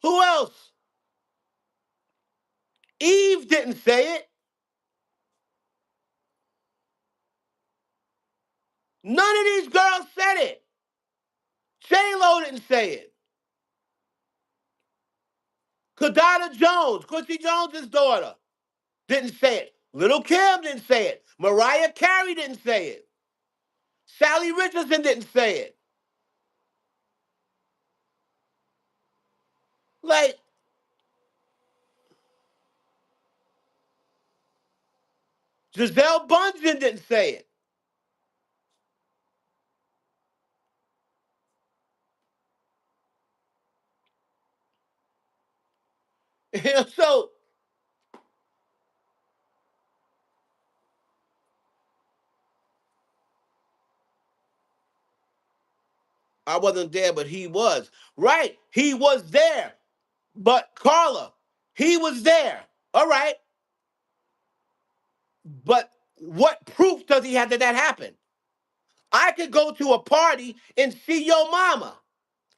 Who else? Eve didn't say it. None of these girls said it. J-Lo didn't say it. Kadada Jones, Quincy Jones' daughter, didn't say it. Little Kim didn't say it. Mariah Carey didn't say it. Sally Richardson didn't say it. Like, Giselle Bundchen didn't say it. So, I wasn't there, but he was. Right, he was there. But Carla, he was there. All right. But what proof does he have that that happened? I could go to a party and see your mama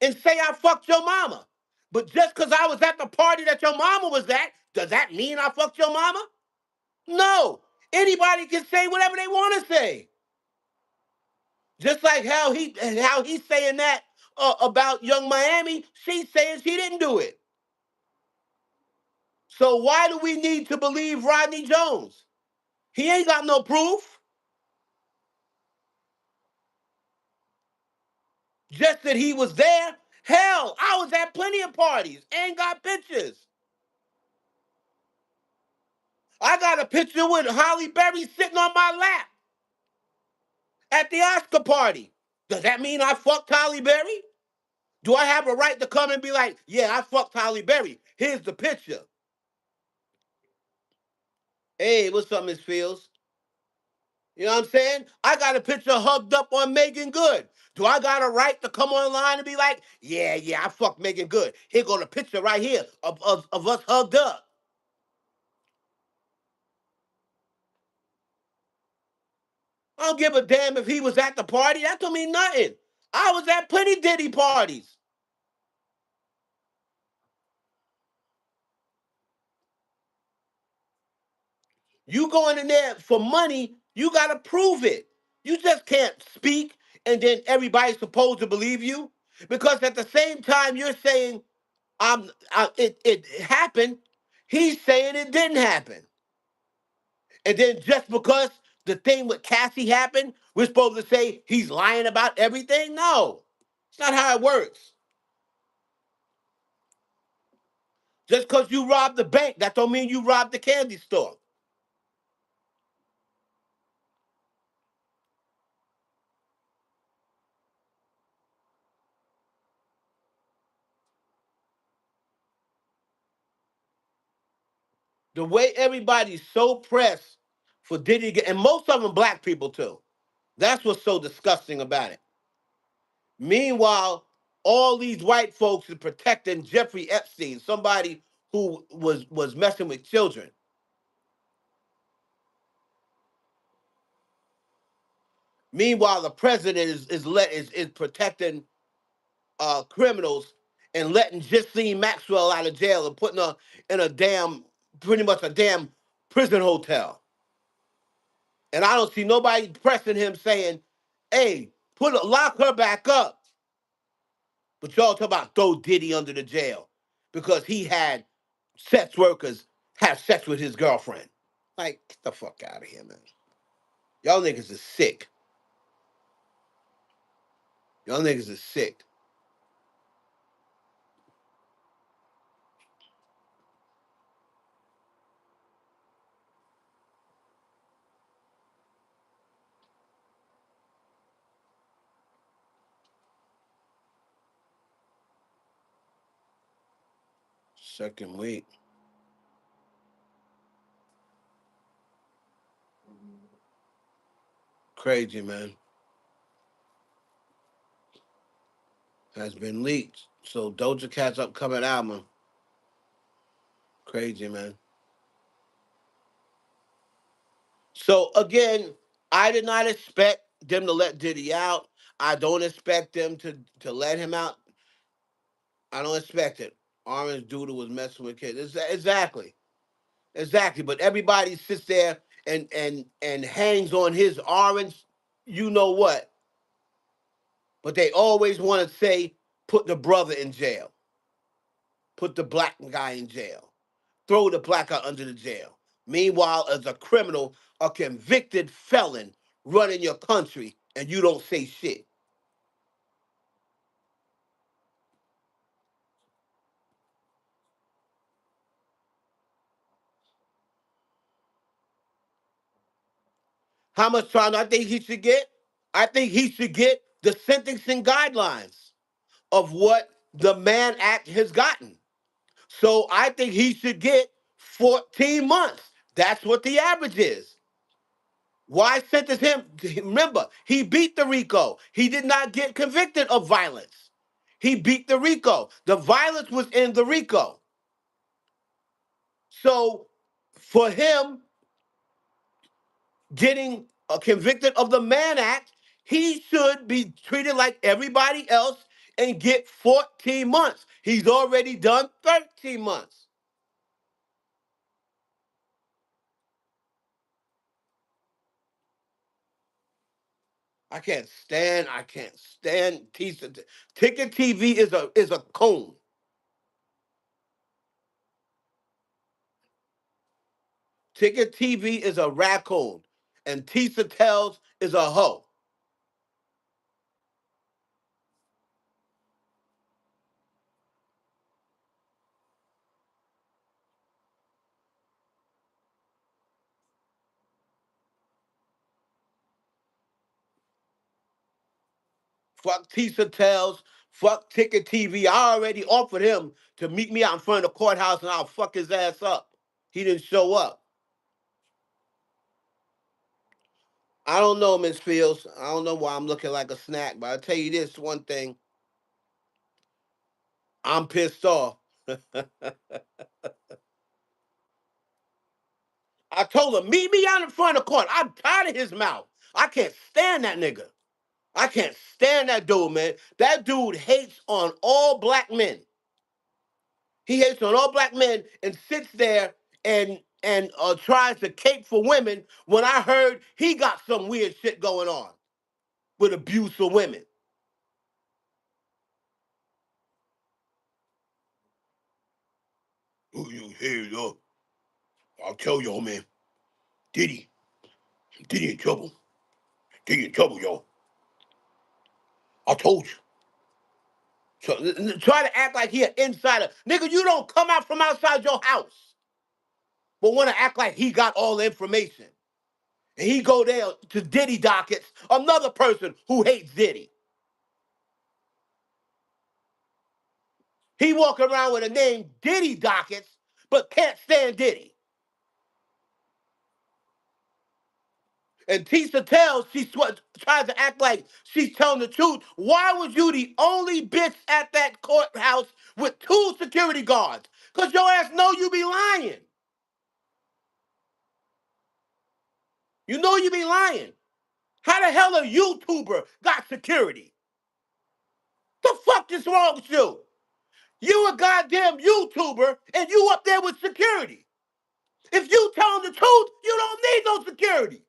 and say I fucked your mama. But just because I was at the party that your mama was at, does that mean I fucked your mama? No. Anybody can say whatever they want to say. Just like how he's saying that about Young Miami, she's saying she didn't do it. So why do we need to believe Rodney Jones? He ain't got no proof. Just that he was there. Hell, I was at plenty of parties and got pictures. I got a picture with Holly Berry sitting on my lap at the Oscar party. Does that mean I fucked Holly Berry? Do I have a right to come and be like, yeah, I fucked Halle Berry. Here's the picture. Hey, what's up, Miss Fields? You know what I'm saying? I got a picture hugged up on Megan Good. Do I got a right to come online and be like, yeah, I fucked Megan Good. Here go the picture right here of us hugged up. I don't give a damn if he was at the party. That don't mean nothing. I was at plenty Diddy parties. You going in there for money, you got to prove it. You just can't speak and then everybody's supposed to believe you. Because at the same time you're saying it happened, he's saying it didn't happen. And then just because the thing with Cassie happened, we're supposed to say he's lying about everything? No. It's not how it works. Just because you robbed the bank, that don't mean you robbed the candy store. The way everybody's so pressed for Diddy, and most of them black people too. That's what's so disgusting about it. Meanwhile, all these white folks are protecting Jeffrey Epstein, somebody who was messing with children. Meanwhile, the president is protecting criminals and letting Justine Maxwell out of jail and putting her in a damn, pretty much a damn prison hotel. And I don't see nobody pressing him saying, hey, lock her back up. But y'all talk about throw Diddy under the jail because he had sex workers have sex with his girlfriend. Like, get the fuck out of here, man. Y'all niggas is sick. Y'all niggas is sick. Second week. Crazy, man. Has been leaked. So Doja Cat's upcoming album. Crazy, man. So again, I did not expect them to let Diddy out. I don't expect them to let him out. I don't expect it. Orange Doodle was messing with kids. Exactly. Exactly. But everybody sits there and hangs on his orange, you know what. But they always want to say, put the brother in jail. Put the black guy in jail. Throw the black guy under the jail. Meanwhile, as a criminal, a convicted felon running your country, and you don't say shit. How much time do I think he should get? I think he should get the sentencing guidelines of what the Mann Act has gotten. So I think he should get 14 months. That's what the average is. Why sentence him? Remember, he beat the RICO. He did not get convicted of violence. He beat the RICO. The violence was in the RICO. So for him getting convicted of the Mann Act, he should be treated like everybody else and get 14 months. He's already done 13 months. I can't stand Tisa. Ticket TV is a coon. Ticket TV is a raccoon. And Tisa Tells is a hoe. Fuck Tisa Tells. Fuck Ticket TV. I already offered him to meet me out in front of the courthouse and I'll fuck his ass up. He didn't show up. I don't know, Miss Fields. I don't know why I'm looking like a snack, but I'll tell you this one thing. I'm pissed off. I told him, meet me out in front of the court. I'm tired of his mouth. I can't stand that nigga. I can't stand that dude, man. That dude hates on all black men. He hates on all black men and sits there and tries to cape for women when I heard he got some weird shit going on with abuse for women. Oh, you here, yo. I'll tell y'all, man. Diddy. Diddy in trouble. Diddy in trouble, y'all. I told you. So, try to act like he an insider. Nigga, you don't come out from outside your house, but want to act like he got all the information. And he go there to Diddy dockets, another person who hates Diddy. He walk around with a name Diddy dockets, but can't stand Diddy. And Tisa Tells, tries to act like she's telling the truth. Why was you the only bitch at that courthouse with 2 security guards? Because your ass know you be lying. You know you be lying. How the hell a YouTuber got security? The fuck is wrong with you? You a goddamn YouTuber and you up there with security. If you telling the truth, you don't need no security.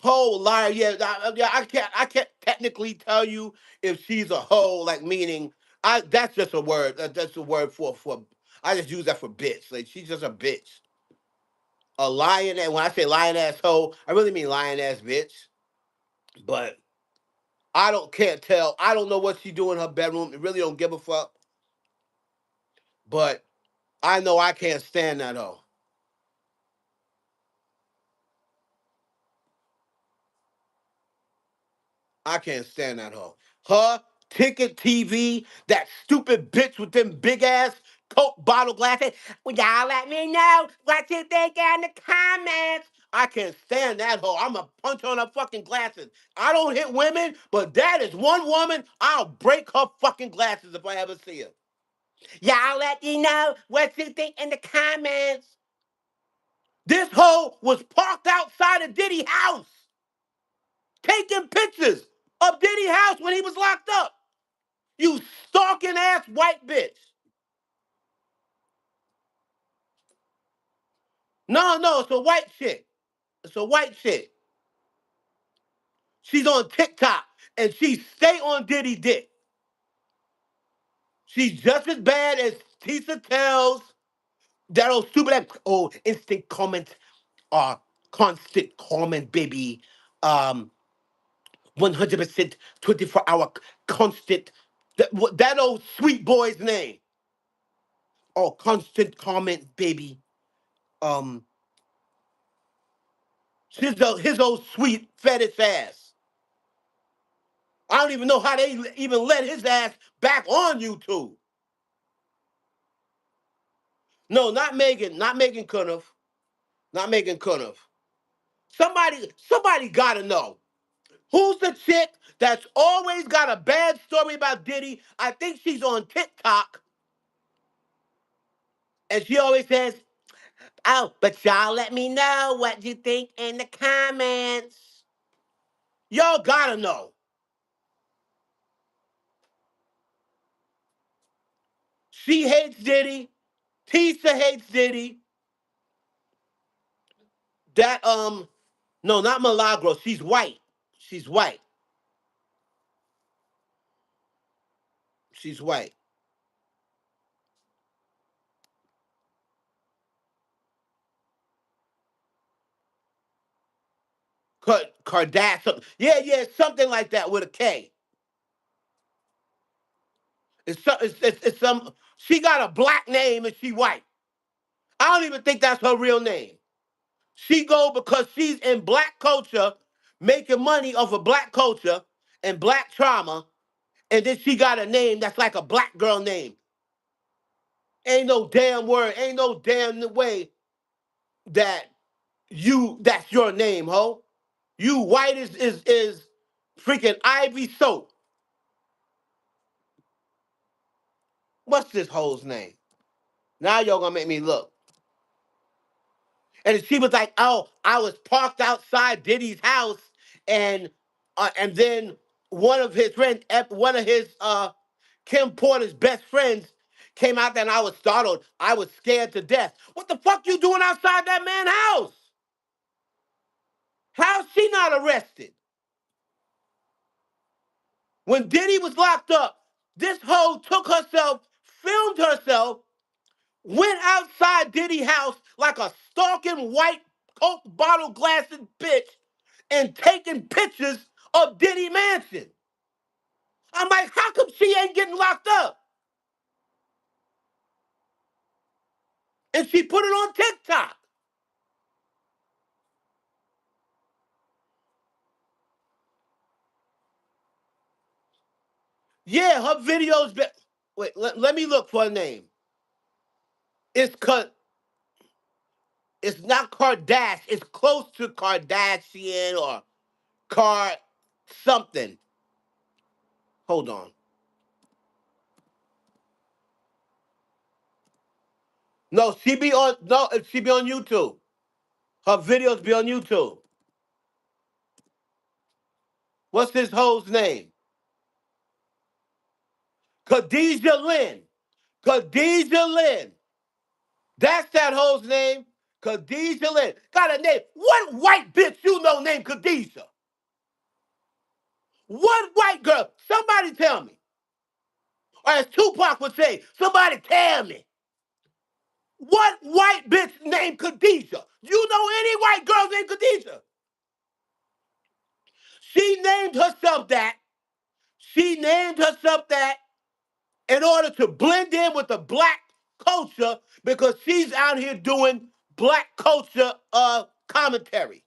Whole liar, yeah, I can't technically tell you if she's a hoe, like meaning I. That's just a word. That's a word for. I just use that for bitch. Like she's just a bitch, a lion. And when I say lion ass hoe, I really mean lion ass bitch. But I don't can't tell. I don't know what she do in her bedroom. I really don't give a fuck. But I know I can't stand that hoe. I can't stand that hoe. Her, Ticket TV, that stupid bitch with them big ass Coke bottle glasses. Well, y'all let me know what you think in the comments. I can't stand that hoe. I'm going to punch on her fucking glasses. I don't hit women, but that is one woman. I'll break her fucking glasses if I ever see her. Y'all let me know what you think in the comments. This hoe was parked outside of Diddy's house, taking pictures of Diddy's house when he was locked up. You stalking ass white bitch. No, it's a white chick. It's a white chick. She's on TikTok and she stay on Diddy dick. She's just as bad as Tisa Tells. That old stupid ass, oh, instant comment, constant comment, baby. 100% 24-hour constant. That old sweet boy's name. Oh, constant comment, baby. Um, his old sweet fetish ass. I don't even know how they even let his ass back on YouTube. No, not Megan. Not Megan Cunoff. Not Megan Cunoff. Somebody gotta know. Who's the chick that's always got a bad story about Diddy? I think she's on TikTok. And she always says, oh, but y'all let me know what you think in the comments. Y'all gotta know. She hates Diddy. Tisa hates Diddy. That no, not Milagro. She's white. She's white. She's white. Kardashian. Yeah, yeah, something like that with a K. It's some. She got a black name and she white. I don't even think that's her real name. She go because she's in black culture, making money off of black culture and black trauma, and then she got a name that's like a black girl name. Ain't no damn word, ain't no damn way that that's your name, ho. You white is freaking Ivy Soap. What's this hoe's name? Now y'all gonna make me look. And she was like, "Oh, I was parked outside Diddy's house, and then one of his friends, one of his Kim Porter's best friends, came out there, and I was startled. I was scared to death. What the fuck you doing outside that man's house? How's she not arrested? When Diddy was locked up, this hoe took herself, filmed herself, went outside Diddy's house like a stalking white Coke bottle glassing bitch and taking pictures of Diddy Mansion. I'm like, how come she ain't getting locked up? And she put it on TikTok. Yeah, her videos. Wait, let me look for a name. It's it's not Kardashian. It's close to Kardashian or Car something. Hold on. No, she be on YouTube. Her videos be on YouTube. What's this hoe's name? Khadijah Lynn. Khadijah Lynn. That's that hoe's name. Khadijah Lynn. Got a name. What white bitch you know named Khadijah? What white girl? Somebody tell me. Or as Tupac would say, somebody tell me. What white bitch named Khadijah? You know any white girl named Khadijah? She named herself that. She named herself that in order to blend in with the black culture because she's out here doing black culture commentary.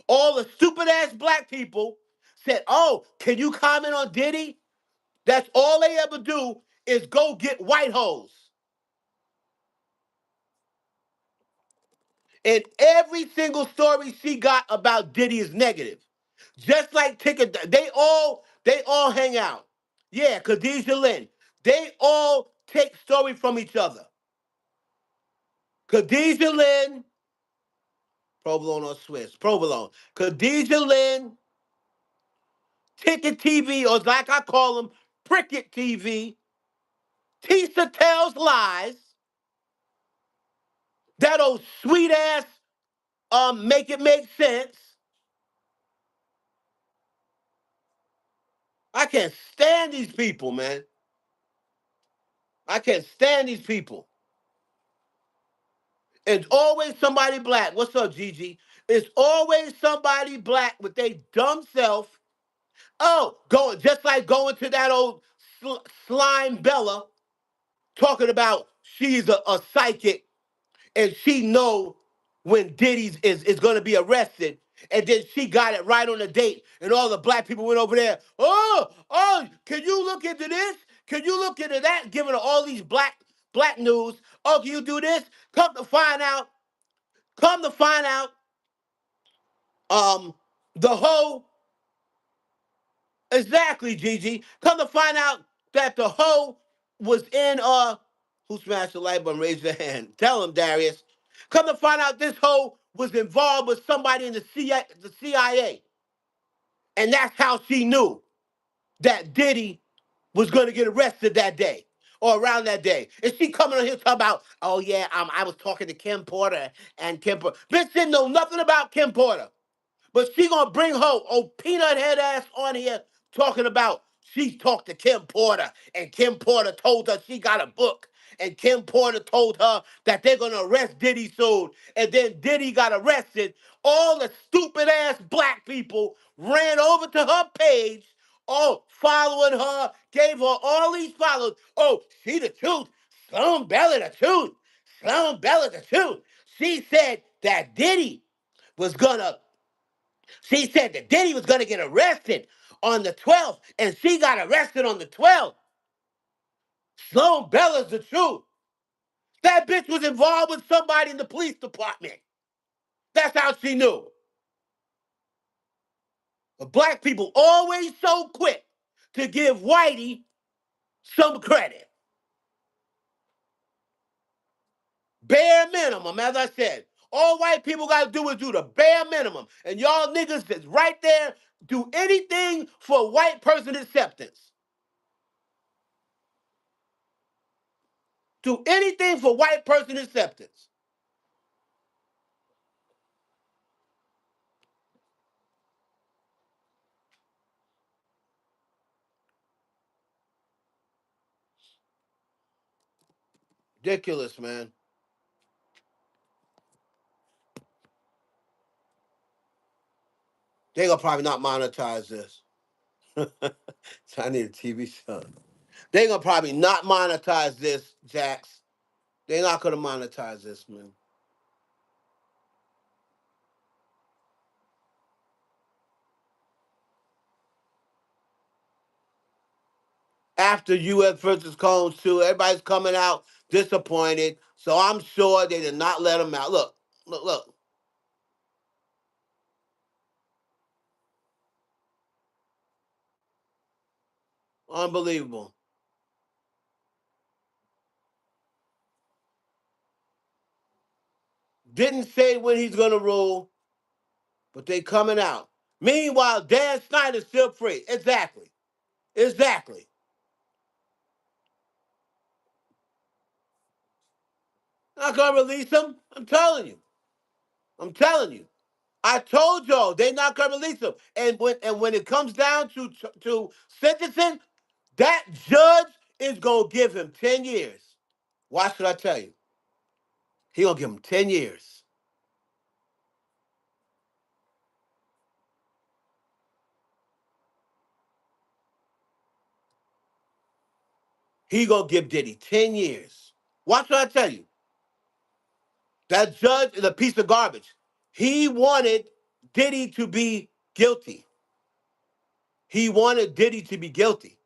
All the stupid ass black people said, "Oh, can you comment on Diddy?" That's all they ever do is go get white hoes. And every single story she got about Diddy is negative. Just like Ticket, they all hang out. Yeah, Khadijah Lynn. They all take story from each other. Khadijah Lynn, provolone or Swiss, provolone. Khadijah Lynn, Ticket TV, or like I call them, Pricket TV. Tisa Tells Lies. That old sweet ass, make it make sense. I can't stand these people, man. I can't stand these people. It's always somebody black. What's up, Gigi? It's always somebody black with their dumb self. Oh, going just like going to that old slime Bella talking about she's a psychic and she know when Diddy's is going to be arrested. And then she got it right on the date. And all the black people went over there. Oh, can you look into this? Can you look into that? Giving her all these black news. Oh, can you do this? Come to find out, um, the whole exactly, Gigi. Come to find out that the hoe was in who smashed the light button? Raise your hand. Tell him, Darius. Come to find out this hoe was involved with somebody in the CIA. And that's how she knew that Diddy was gonna get arrested that day or around that day. And she coming on here talking about, oh yeah, I was talking to Kim Porter and Kim Porter. Bitch didn't know nothing about Kim Porter. But she gonna bring her old peanut head ass on here talking about she talked to Kim Porter and Kim Porter told her she got a book. and Kim Porter told her that they're gonna arrest Diddy soon, and then Diddy got arrested, all the stupid ass black people ran over to her page, all following her, gave her all these followers. Oh, she the truth. Sloan Bella the truth. Sloan Bella the truth. She said that was gonna she said that Diddy was gonna get arrested on the 12th, and she got arrested on the 12th. Sloan Bella's the truth. That bitch was involved with somebody in the police department. That's how she knew. But black people always so quick to give Whitey some credit. Bare minimum, as I said. All white people got to do is do the bare minimum. And y'all niggas that's right there do anything for white person acceptance. Do anything for white person acceptance. Ridiculous, man. They gonna probably not monetize this. So I need a TV show. They gonna probably not monetize this, Jax. They not gonna monetize this, man. After US versus Combs too, everybody's coming out disappointed. So I'm sure they did not let them out. Look, look, look. Unbelievable. Didn't say when he's gonna rule, but they coming out. Meanwhile, Dan Snyder's still free. Exactly. Exactly. Not gonna release him. I'm telling you. I'm telling you. I told y'all they not gonna release him. And when it comes down to sentencing, that judge is gonna give him 10 years. Why should I tell you? He gonna give him 10 years. He gonna give Diddy 10 years. Why should I tell you? That judge is a piece of garbage. He wanted Diddy to be guilty. He wanted Diddy to be guilty.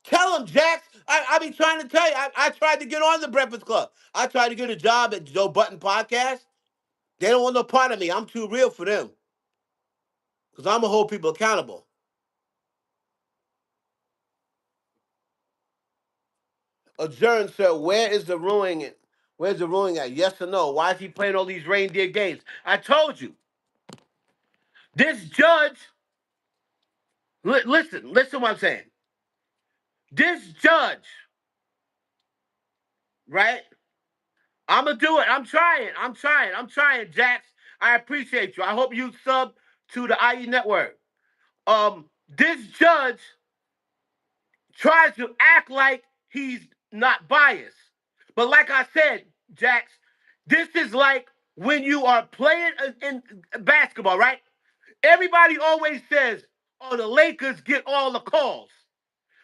Tell him, Jax. I be trying to tell you. I tried to get on the Breakfast Club. I tried to get a job at Joe Button Podcast. They don't want no part of me. I'm too real for them. Because I'm going to hold people accountable. Adjourn, sir. Where is the ruling? Where's the ruling at? Yes or no? Why is he playing all these reindeer games? I told you. This judge, listen what I'm saying. This judge, right? I'm going to do it. I'm trying, Jax. I appreciate you. I hope you sub to the IENetwork. This judge tries to act like he's not biased. But like I said, Jax, this is like when you are playing in basketball, right? Everybody always says, oh, the Lakers get all the calls.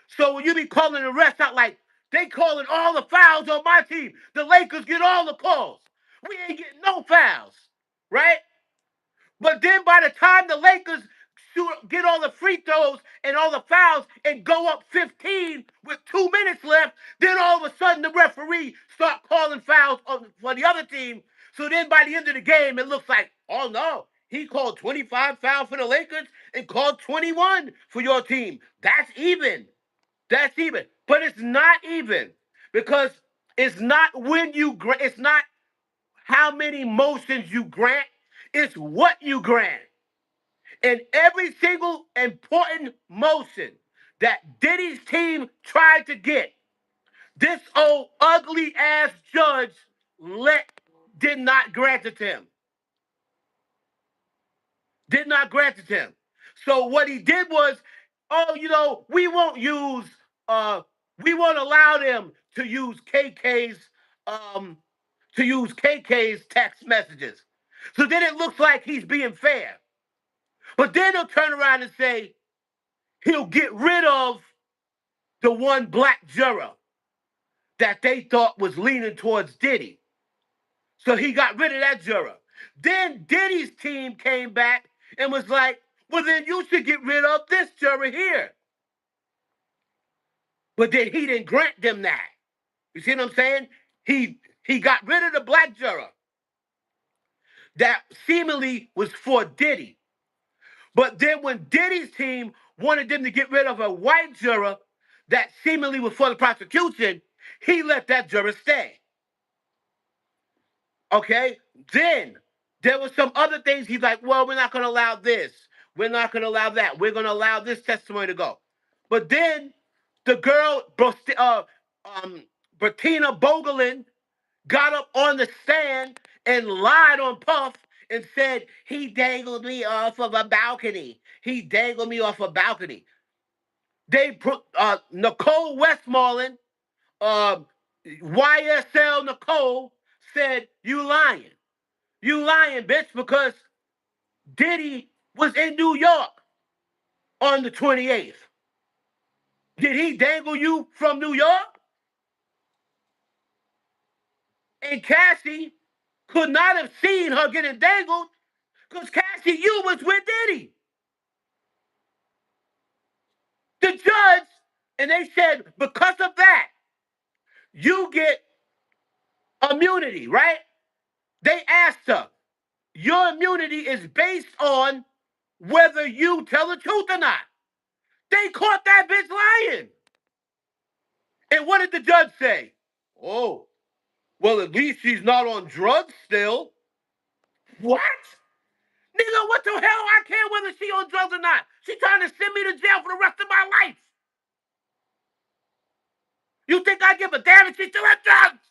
So when you be calling the refs out like, they calling all the fouls on my team, the Lakers get all the calls. We ain't getting no fouls, right? But then by the time the Lakers get all the free throws and all the fouls and go up 15 with 2 minutes left, then all of a sudden the referee start calling fouls for the other team. So then by the end of the game, it looks like, oh no, he called 25 fouls for the Lakers and called 21 for your team. That's even. That's even. But it's not even because it's not it's not how many motions you grant, it's what you grant. And every single important motion that Diddy's team tried to get, this old ugly ass judge let did not grant it to him. Did not grant it to him. So what he did was, oh, we won't use, we won't allow them to use um, KK's text messages. So then it looks like he's being fair. But then he'll turn around and say he'll get rid of the one black juror that they thought was leaning towards Diddy. So he got rid of that juror. Then Diddy's team came back and was like, well, then you should get rid of this juror here. But then he didn't grant them that. You see what I'm saying? He got rid of the black juror that seemingly was for Diddy. But then when Diddy's team wanted them to get rid of a white juror that seemingly was for the prosecution, he let that juror stay. Okay? Then there were some other things he's like, well, we're not going to allow this. We're not going to allow that. We're going to allow this testimony to go. But then the girl, Bertina Bogelin, got up on the stand and lied on Puff and said, he dangled me off of a balcony. He dangled me off a balcony. They put Nicole Westmoreland, YSL Nicole, said, you lying. You lying, bitch, because Diddy was in New York on the 28th. Did he dangle you from New York? And Cassie could not have seen her getting dangled because Cassie, you was with Diddy. The judge, and they said, because of that, you get immunity, right? They asked her, your immunity is based on whether you tell the truth or not. They caught that bitch lying. And what did the judge say? Oh, well, at least she's not on drugs still. What? Nigga, what the hell? I care whether she on drugs or not. She trying to send me to jail for the rest of my life. You think I give a damn if she still on drugs?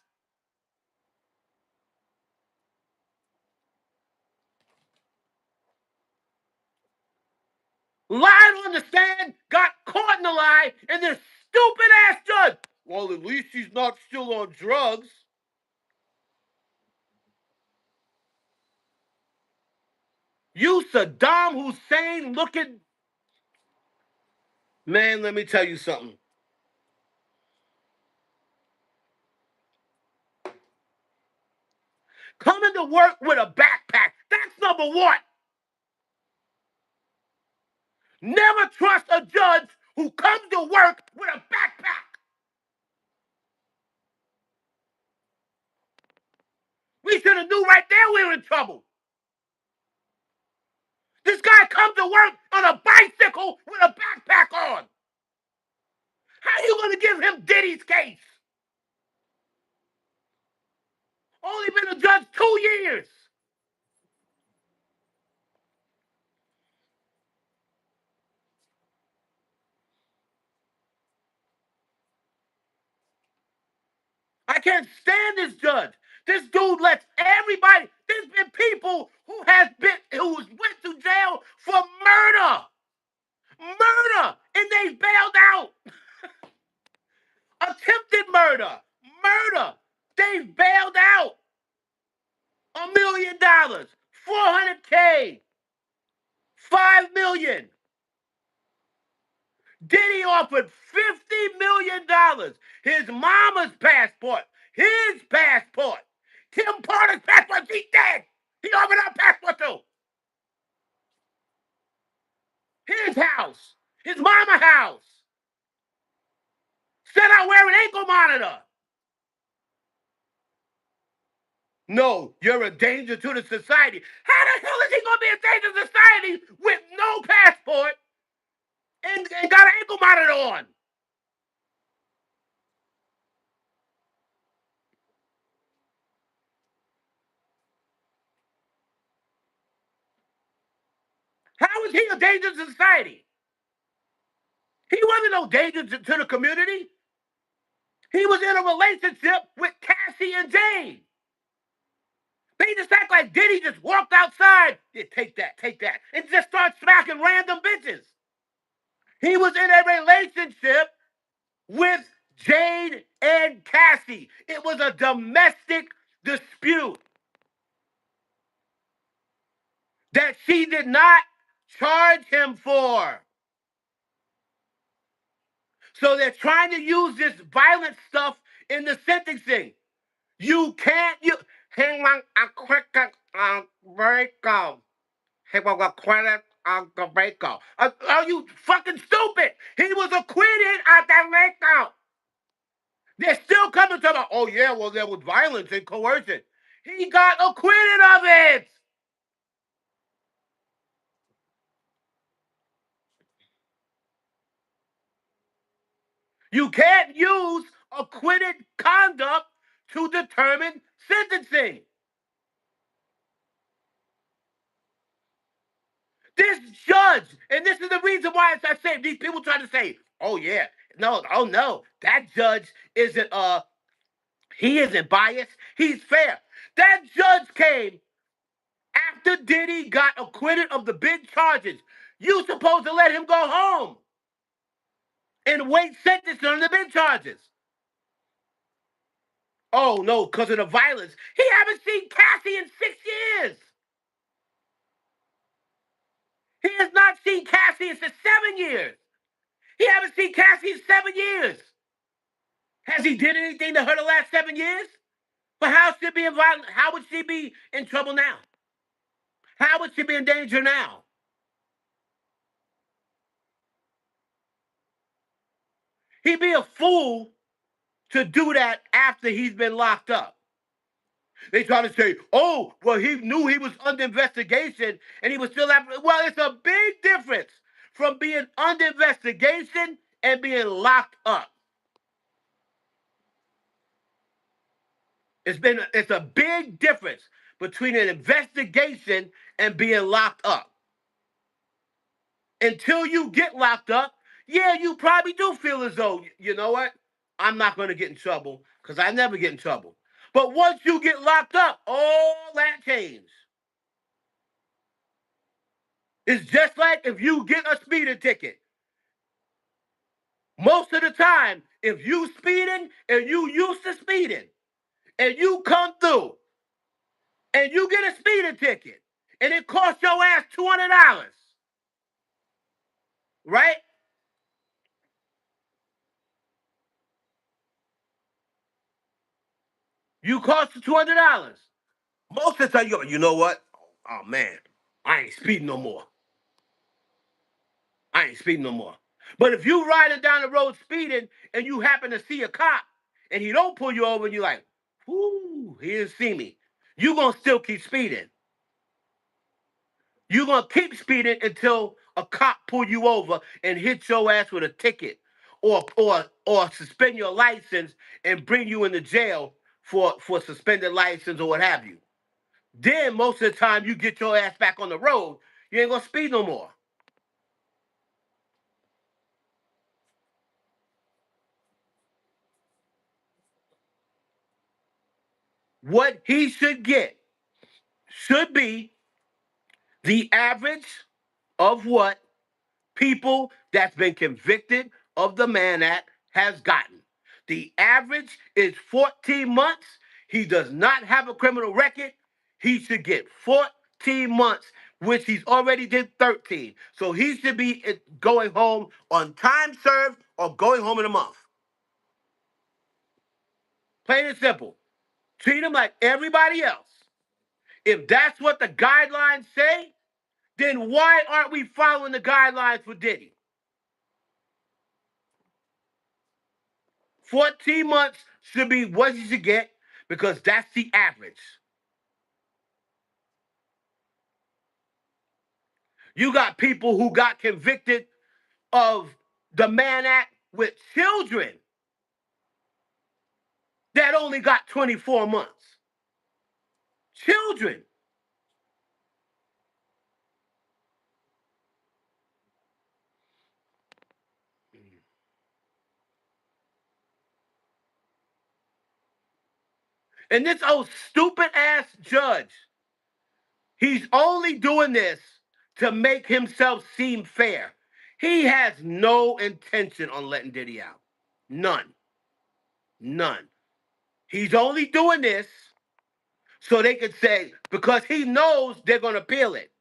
Lied on the stand, got caught in the lie, and this stupid ass judge. Well, at least she's not still on drugs. You Saddam Hussein looking. Man, let me tell you something. Coming to work with a backpack. That's number one. Never trust a judge who comes to work with a backpack. We should have knew right there we were in trouble. This guy comes to work on a bicycle with a backpack on. How are you going to give him Diddy's case? Only been a judge 2 years. I can't stand this judge. This dude lets everybody. There's been people who went to jail for murder. Murder. And they bailed out. Attempted murder. Murder. They bailed out. $1 million. 400K. 5 million. Diddy offered $50 million. His mama's passport. His passport. Tim Porter's passport. She's dead. He offered our passport too. His house. His mama house. Said I wear an ankle monitor. No, you're a danger to the society. How the hell is he going to be a danger to society with no passport and got an ankle monitor on? How is he a danger to society? He wasn't no danger to the community. He was in a relationship with Cassie and Jane. They just act like Diddy just walked outside. Yeah, take that. And just start smacking random bitches. He was in a relationship with Jade and Cassie. It was a domestic dispute that she did not charge him for. So they're trying to use this violent stuff in the sentencing. You can't hang on a quick breakup. Hang on a quick breakup. Are you fucking stupid? He was acquitted at that breakup. They're still coming to the, oh yeah, well there was violence and coercion. He got acquitted of it. You can't use acquitted conduct to determine sentencing. This judge, and this is the reason why I say these people try to say, oh yeah, no, oh no, that judge isn't he isn't biased, he's fair. That judge came after Diddy got acquitted of the big charges. You supposed to let him go home and wait sentencing on the big charges. Oh no, because of the violence. He haven't seen Cassie in 6 years. He has not seen Cassie in 7 years. He haven't seen Cassie in 7 years. Has he did anything to her the last 7 years? But how should be involved? How would she be in trouble now? How would she be in danger now? He'd be a fool to do that after he's been locked up. They try to say, oh, well, he knew he was under investigation and he was still after. Well, it's a big difference from being under investigation and being locked up. It's a big difference between an investigation and being locked up. Until you get locked up, yeah, you probably do feel as though, you know what? I'm not going to get in trouble because I never get in trouble. But once you get locked up, all that changes. It's just like if you get a speeding ticket. Most of the time, if you speeding and you used to speeding and you come through and you get a speeding ticket and it costs your ass $200, right? You cost you $200. Most of the time, you know what? Oh man, I ain't speeding no more. I ain't speeding no more. But if you riding down the road speeding and you happen to see a cop and he don't pull you over and you're like, whoo, he didn't see me. You gonna still keep speeding. You're gonna keep speeding until a cop pull you over and hit your ass with a ticket or suspend your license and bring you into jail for suspended license or what have you. Then most of the time you get your ass back on the road, you ain't gonna speed no more. What he should be the average of what people that's been convicted of the Mann Act has gotten. The average is 14 months. He does not have a criminal record. He should get 14 months, which he's already did 13. So he should be going home on time served or going home in a month. Plain and simple. Treat him like everybody else. If that's what the guidelines say, then why aren't we following the guidelines for Diddy? 14 months should be what you should get because that's the average. You got people who got convicted of the Mann Act with children that only got 24 months. Children. And this old stupid ass judge, he's only doing this to make himself seem fair. He has no intention on letting Diddy out. None. None. He's only doing this so they could say, because he knows they're going to appeal it.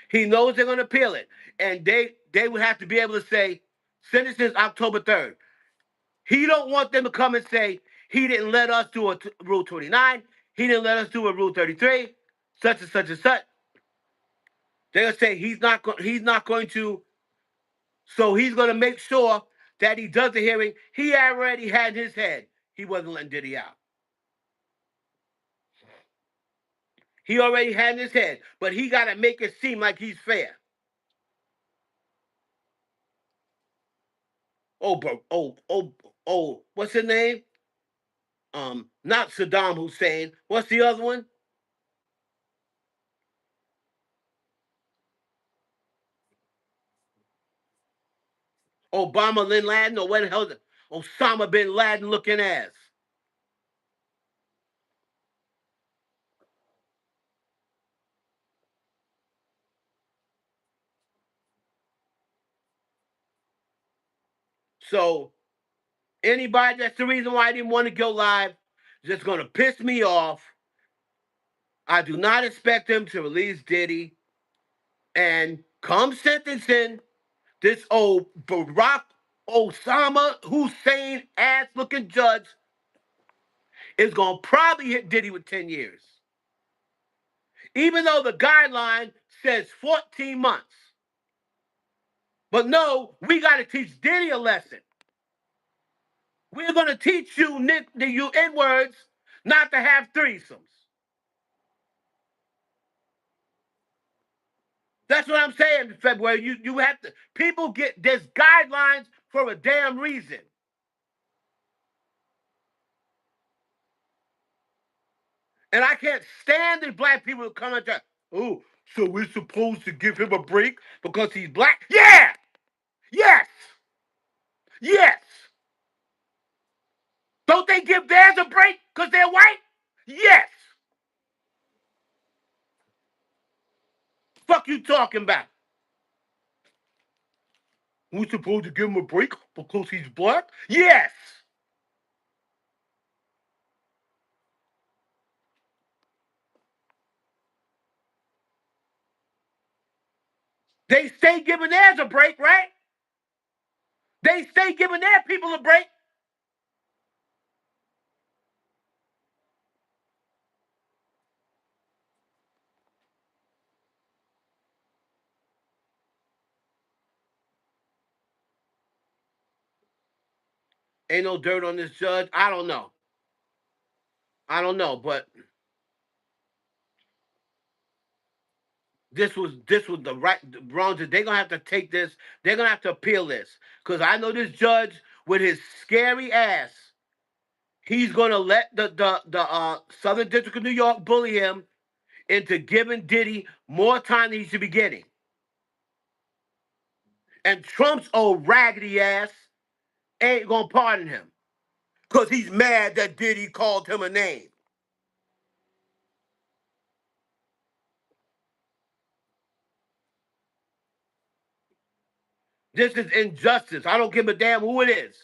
He knows they're going to appeal it. And they would have to be able to say, sentence since October 3rd. He don't want them to come and say, he didn't let us do a Rule 29. He didn't let us do a Rule 33, such and such and such. They're going to say he's not going to, so he's going to make sure that he does the hearing. He already had in his head he wasn't letting Diddy out. He already had in his head, but he got to make it seem like he's fair. What's his name? Not Saddam Hussein. What's the other one? Obama bin Laden, or what the hell? Osama bin Laden looking ass. So anybody, that's the reason why I didn't want to go live, just going to piss me off. I do not expect them to release Diddy. And come sentencing, this old Barack Osama Hussein ass looking judge is going to probably hit Diddy with 10 years. Even though the guideline says 14 months. But no, we got to teach Diddy a lesson. We're going to teach you, you N-words, not to have threesomes. That's what I'm saying in February. You have to, people get, there's guidelines for a damn reason. And I can't stand these black people who come and say, oh, so we're supposed to give him a break because he's black? Yeah! Yes! Yes! Don't they give theirs a break because they're white? Yes! Fuck you talking about? We're supposed to give him a break because he's black? Yes! They stay giving theirs a break, right? They stay giving their people a break. Ain't no dirt on this judge. I don't know. I don't know, but this was the right wrong. They're gonna have to take this. They're gonna have to appeal this because I know this judge with his scary ass. He's gonna let the Southern District of New York bully him into giving Diddy more time than he should be getting. And Trump's old raggedy ass ain't gonna pardon him because he's mad that Diddy called him a name. This is injustice. I don't give a damn who it is.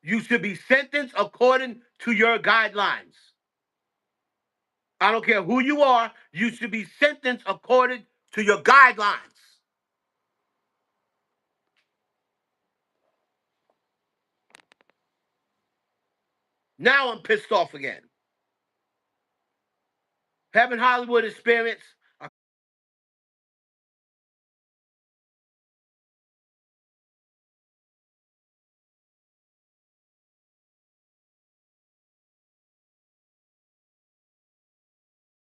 You should be sentenced according to your guidelines. I don't care who you are. You should be sentenced according to your guidelines. Now I'm pissed off again. Having Hollywood experience,